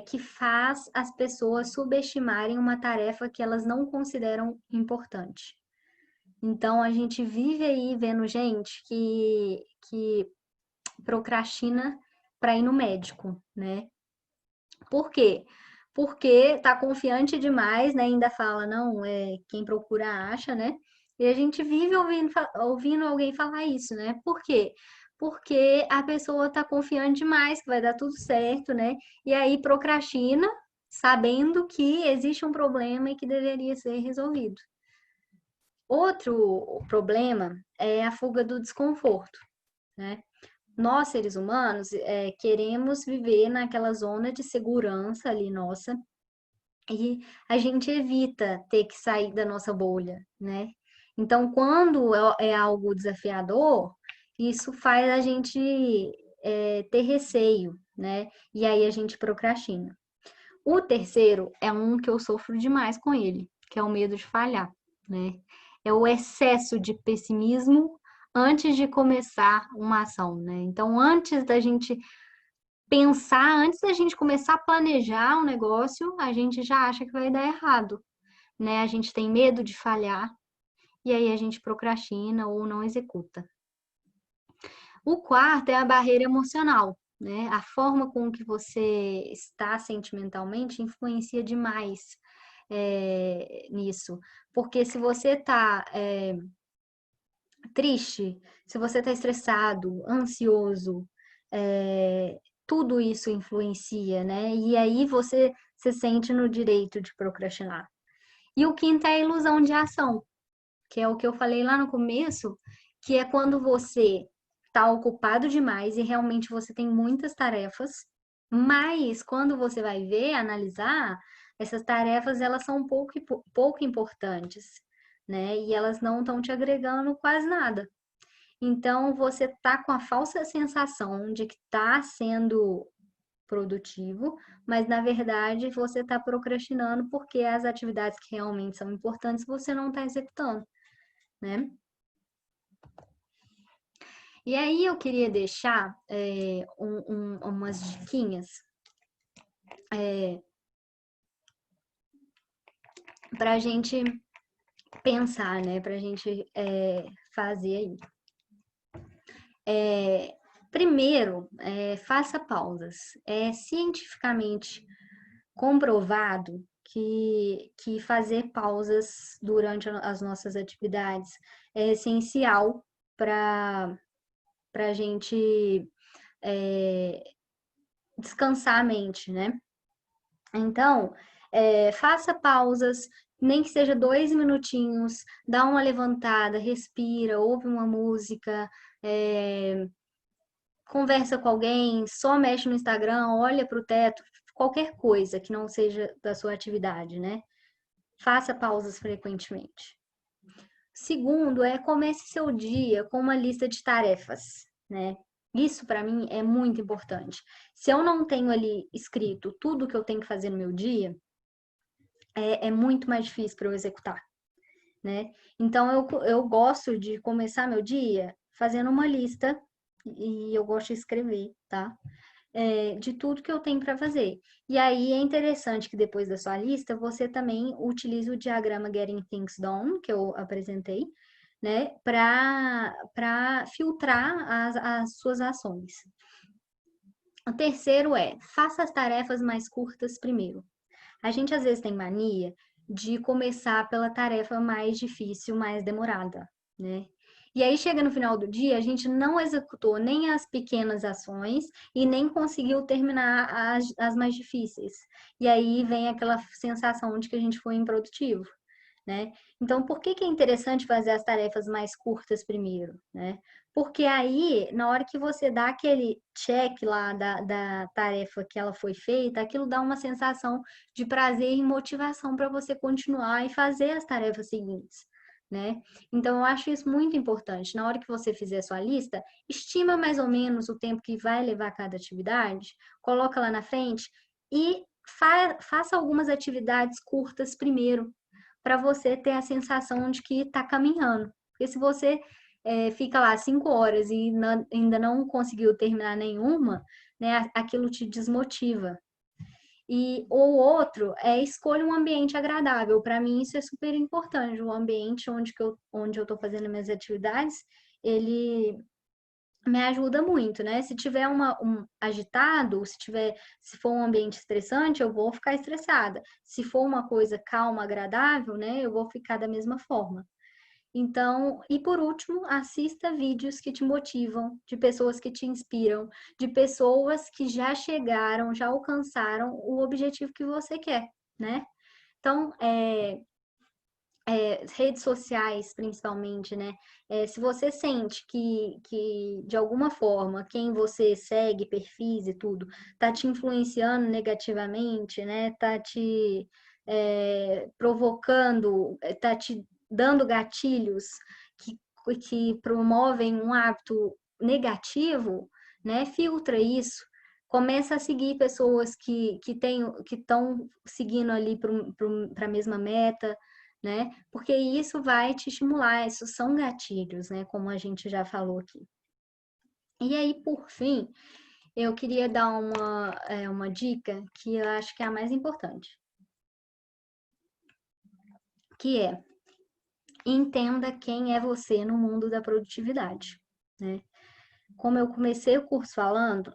que faz as pessoas subestimarem uma tarefa que elas não consideram importante. Então, a gente vive aí vendo gente que procrastina para ir no médico, né? Por quê? Porque tá confiante demais, né? Ainda fala, não, quem procura acha, né? E a gente vive ouvindo alguém falar isso, né? Por quê? Porque a pessoa tá confiante demais que vai dar tudo certo, né? E aí procrastina, sabendo que existe um problema e que deveria ser resolvido. Outro problema é a fuga do desconforto, né? Nós, seres humanos, queremos viver naquela zona de segurança ali nossa e a gente evita ter que sair da nossa bolha, né? Então, quando é algo desafiador, isso faz a gente ter receio, né? E aí a gente procrastina. O terceiro é um que eu sofro demais com ele, que é o medo de falhar, né? É o excesso de pessimismo antes de começar uma ação, né? Então, antes da gente pensar, antes da gente começar a planejar um negócio, a gente já acha que vai dar errado, né? A gente tem medo de falhar e aí a gente procrastina ou não executa. O quarto é a barreira emocional, né? A forma com que você está sentimentalmente influencia demais nisso. Porque se você está triste, se você está estressado, ansioso, tudo isso influencia, né? E aí você se sente no direito de procrastinar. E o quinto é a ilusão de ação, que é o que eu falei lá no começo, que é quando você está ocupado demais e realmente você tem muitas tarefas, mas quando você vai ver, analisar, essas tarefas elas são pouco importantes, né? E elas não estão te agregando quase nada. Então você tá com a falsa sensação de que está sendo produtivo, mas na verdade você está procrastinando porque as atividades que realmente são importantes você não está executando, né? E aí eu queria deixar umas diquinhas para a gente pensar, né? Para a gente fazer aí. Primeiro, faça pausas. É cientificamente comprovado que fazer pausas durante as nossas atividades é essencial para a gente descansar a mente, né? Então, faça pausas, nem que seja 2 minutinhos, dá uma levantada, respira, ouve uma música, conversa com alguém, só mexe no Instagram, olha para o teto, qualquer coisa que não seja da sua atividade, né? Faça pausas frequentemente. Segundo, comece seu dia com uma lista de tarefas, né? Isso para mim é muito importante. Se eu não tenho ali escrito tudo que eu tenho que fazer no meu dia, é muito mais difícil para eu executar, né? Então eu gosto de começar meu dia fazendo uma lista e eu gosto de escrever, tá? De tudo que eu tenho para fazer. E aí é interessante que depois da sua lista você também utilize o diagrama Getting Things Done, que eu apresentei, né, para filtrar as suas ações. O terceiro faça as tarefas mais curtas primeiro. A gente às vezes tem mania de começar pela tarefa mais difícil, mais demorada, né? E aí chega no final do dia, a gente não executou nem as pequenas ações e nem conseguiu terminar as mais difíceis. E aí vem aquela sensação de que a gente foi improdutivo, né? Então, por que é interessante fazer as tarefas mais curtas primeiro, né? Porque aí, na hora que você dá aquele check lá da tarefa que ela foi feita, aquilo dá uma sensação de prazer e motivação para você continuar e fazer as tarefas seguintes, né? Então, eu acho isso muito importante. Na hora que você fizer a sua lista, estima mais ou menos o tempo que vai levar cada atividade, coloca lá na frente e faça algumas atividades curtas primeiro, para você ter a sensação de que está caminhando. Porque se você fica lá 5 horas e ainda não conseguiu terminar nenhuma, né, aquilo te desmotiva. E o outro escolha um ambiente agradável. Para mim, isso é super importante. O ambiente onde eu estou fazendo minhas atividades, ele me ajuda muito, né? Se tiver um agitado, se for um ambiente estressante, eu vou ficar estressada. Se for uma coisa calma, agradável, né, eu vou ficar da mesma forma. Então, e por último, assista vídeos que te motivam, de pessoas que te inspiram, de pessoas que já chegaram, já alcançaram o objetivo que você quer, né? Então, redes sociais, principalmente, né? Se você sente que, de alguma forma, quem você segue, perfis e tudo, tá te influenciando negativamente, né? Tá te provocando, tá te dando gatilhos que, que promovem um hábito negativo, né? Filtra isso. Começa a seguir pessoas que estão seguindo ali para a mesma meta, né? Porque isso vai te estimular, isso são gatilhos, né? Como a gente já falou aqui. E aí, por fim, eu queria dar uma dica que eu acho que é a mais importante, que é entenda quem é você no mundo da produtividade, né? Como eu comecei o curso falando,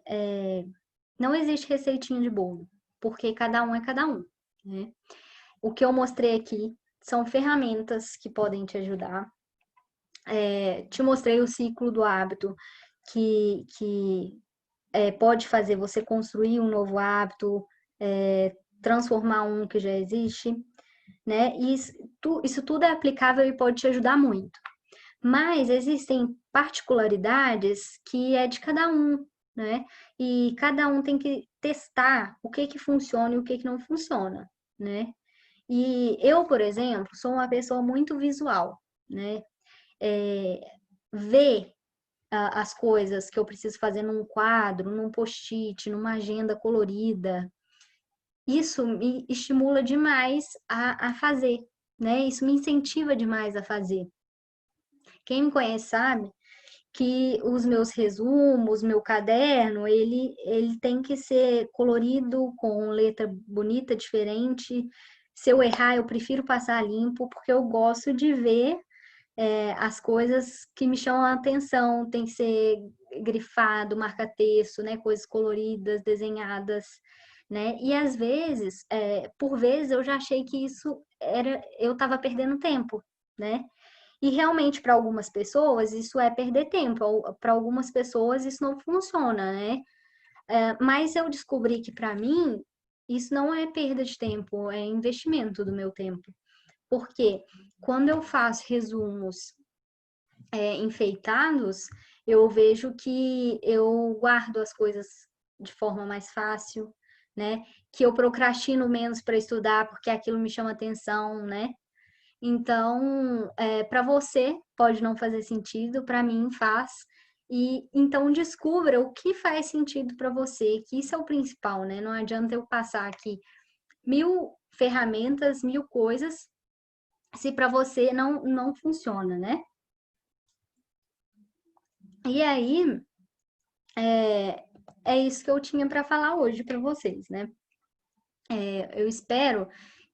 não existe receitinha de bolo, porque cada um é cada um, né? O que eu mostrei aqui são ferramentas que podem te ajudar. Te mostrei o ciclo do hábito que pode fazer você construir um novo hábito, transformar um que já existe. né? E isso tudo é aplicável e pode te ajudar muito. Mas existem particularidades que é de cada um, né? E cada um tem que testar o que funciona e o que não funciona, né? E eu, por exemplo, sou uma pessoa muito visual, né? Ver as coisas que eu preciso fazer num quadro, num post-it, numa agenda colorida, isso me estimula demais a fazer, né? Isso me incentiva demais a fazer. Quem me conhece sabe que os meus resumos, meu caderno, ele tem que ser colorido, com letra bonita, diferente. Se eu errar, eu prefiro passar limpo, porque eu gosto de ver as coisas que me chamam a atenção. Tem que ser grifado, marca-texto, né? Coisas coloridas, desenhadas, né? E às vezes, por vezes, eu já achei que eu estava perdendo tempo, né? E realmente, para algumas pessoas, isso é perder tempo, para algumas pessoas, isso não funciona, né? Mas eu descobri que, para mim, isso não é perda de tempo, é investimento do meu tempo. Porque quando eu faço resumos enfeitados, eu vejo que eu guardo as coisas de forma mais fácil, né? Que eu procrastino menos para estudar, porque aquilo me chama atenção, né? Então, para você pode não fazer sentido, para mim faz. E então descubra o que faz sentido para você, que isso é o principal, né? Não adianta eu passar aqui 1000 ferramentas, 1000 coisas, se para você não funciona, né? E aí, é isso que eu tinha para falar hoje para vocês, né? Eu espero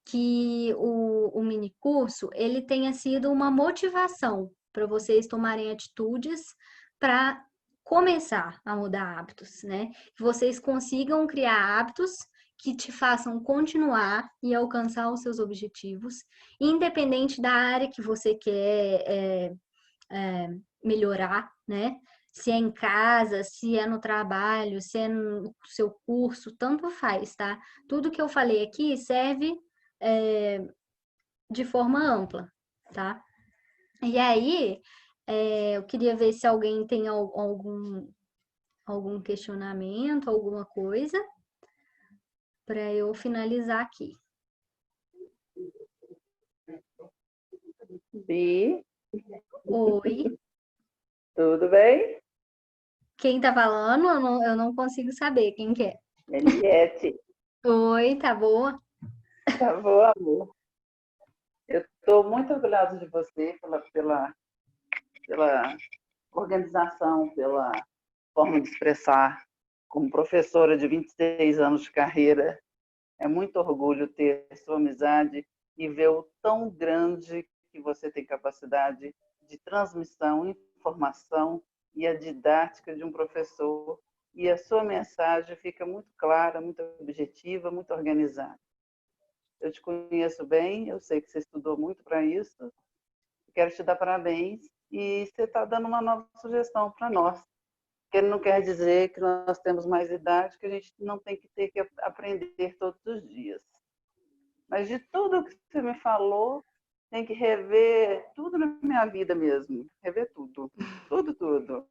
que o mini curso ele tenha sido uma motivação para vocês tomarem atitudes para começar a mudar hábitos, né? Que vocês consigam criar hábitos que te façam continuar e alcançar os seus objetivos, independente da área que você quer melhorar, né? Se é em casa, se é no trabalho, se é no seu curso, tanto faz, tá? Tudo que eu falei aqui serve de forma ampla, tá? E aí, eu queria ver se alguém tem algum questionamento, alguma coisa, para eu finalizar aqui. Bi, Oi, tudo bem? quem tá falando? Eu não consigo saber quem que é. Eliette, Oi, tá boa? tá bom, amor? Eu estou muito orgulhosa de você pela organização, pela forma de expressar. Como professora de 26 anos de carreira, é muito orgulho ter sua amizade e ver o tão grande que você tem capacidade de transmissão, informação e a didática de um professor. E a sua mensagem fica muito clara, muito objetiva, muito organizada. Eu te conheço bem, eu sei que você estudou muito para isso. Quero te dar parabéns e você está dando uma nova sugestão para nós. Que não quer dizer que nós temos mais idade, que a gente não tem que ter que aprender todos os dias. Mas de tudo que você me falou, tem que rever tudo na minha vida mesmo. Rever tudo. Tudo, tudo.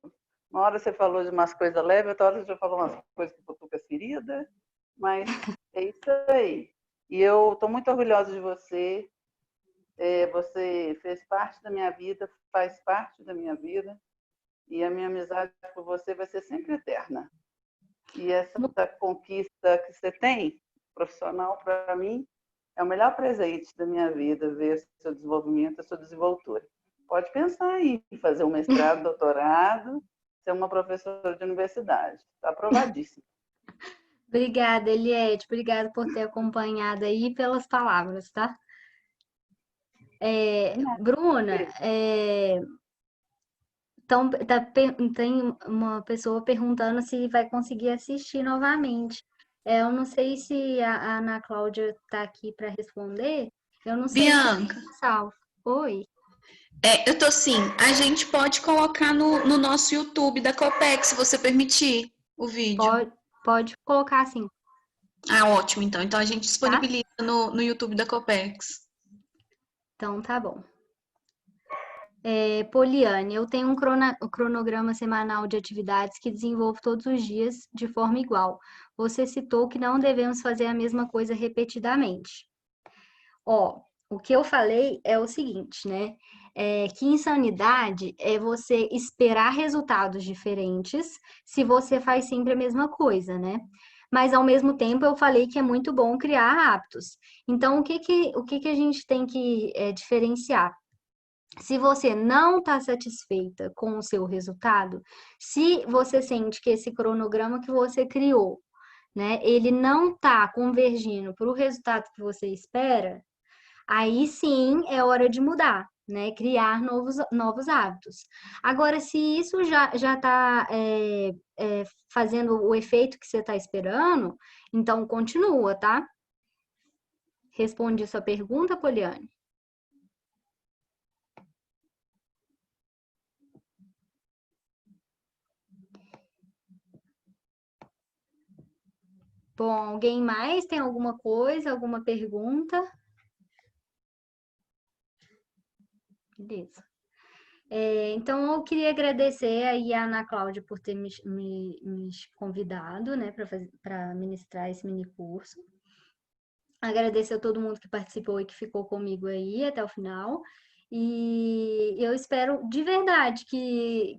Uma hora você falou de umas coisas leves, outra hora você já falou umas coisas que cutuca ferida. Mas é isso aí. E eu estou muito orgulhosa de você. Você fez parte da minha vida, faz parte da minha vida. E a minha amizade por você vai ser sempre eterna. E essa conquista que você tem, profissional, para mim, é o melhor presente da minha vida, ver o seu desenvolvimento, a sua desenvoltura. Pode pensar em fazer um mestrado, doutorado, ser uma professora de universidade. Está aprovadíssimo. Obrigada, Eliette. Obrigada por ter acompanhado aí e pelas palavras, tá? Bruna, então, tem uma pessoa perguntando se vai conseguir assistir novamente. Eu não sei se a Ana Cláudia está aqui para responder. Eu não sei se Bianca, está salvo. Oi. eu tô sim. A gente pode colocar no nosso YouTube da Copec, se você permitir o vídeo. Pode colocar assim, Ah, ótimo, então. Então a gente tá? disponibiliza no YouTube da Copex. Então, tá bom. Poliane, eu tenho um cronograma semanal de atividades que desenvolvo todos os dias de forma igual. Você citou que não devemos fazer a mesma coisa repetidamente. Ó, o que eu falei é o seguinte, né? Que insanidade é você esperar resultados diferentes se você faz sempre a mesma coisa, né? Mas ao mesmo tempo eu falei que é muito bom criar hábitos. Então, o que a gente tem que diferenciar? Se você não está satisfeita com o seu resultado, se você sente que esse cronograma que você criou, né, ele não está convergindo para o resultado que você espera, aí sim é hora de mudar, né, criar novos hábitos. Agora, se isso já está fazendo o efeito que você está esperando, então continua, tá? Respondi sua pergunta, Poliane? Bom, alguém mais tem alguma coisa, alguma pergunta? Beleza. Então, eu queria agradecer aí a Ana Cláudia por ter me convidado, né, para ministrar esse mini curso. Agradecer a todo mundo que participou e que ficou comigo aí até o final. E eu espero de verdade que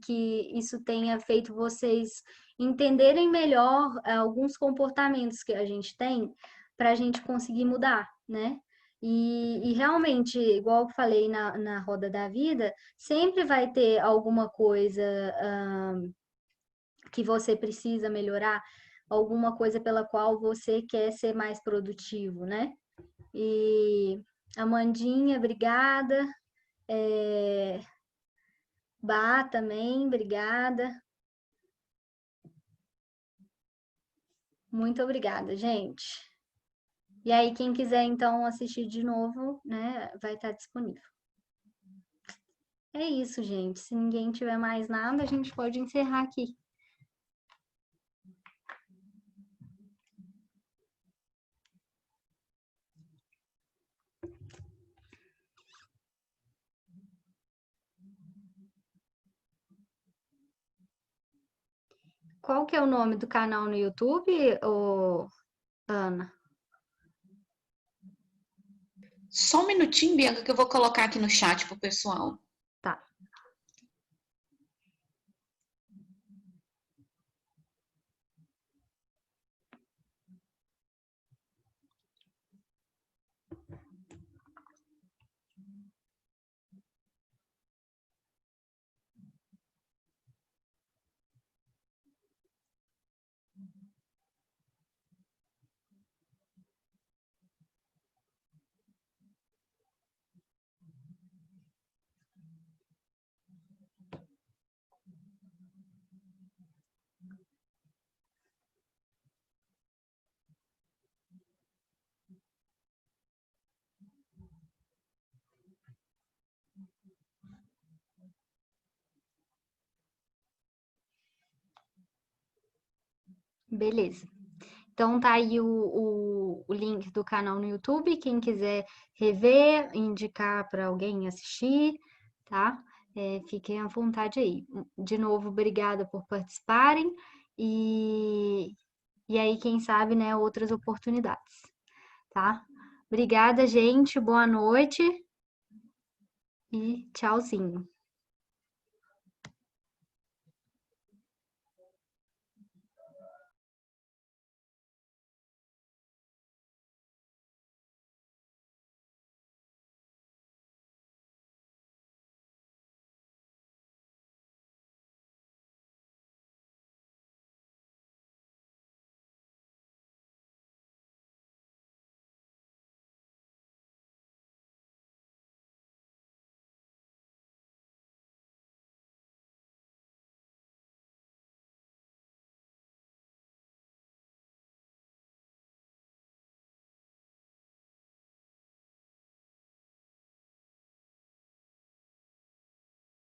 isso tenha feito vocês entenderem melhor alguns comportamentos que a gente tem para a gente conseguir mudar, né? E realmente, igual eu falei na roda da vida, sempre vai ter alguma coisa que você precisa melhorar, alguma coisa pela qual você quer ser mais produtivo, né? E Amandinha, obrigada. Bá também, obrigada. Muito obrigada, gente. E aí, quem quiser então assistir de novo, né, vai estar disponível. É isso, gente. Se ninguém tiver mais nada, a gente pode encerrar aqui. Qual que é o nome do canal no YouTube, Ana? Só um minutinho, Bianca, que eu vou colocar aqui no chat pro pessoal. Tá. Beleza. Então tá aí o link do canal no YouTube, quem quiser rever, indicar para alguém assistir, tá? Fiquem à vontade aí. De novo, obrigada por participarem e aí, quem sabe, né, outras oportunidades, tá? Obrigada, gente, boa noite e tchauzinho.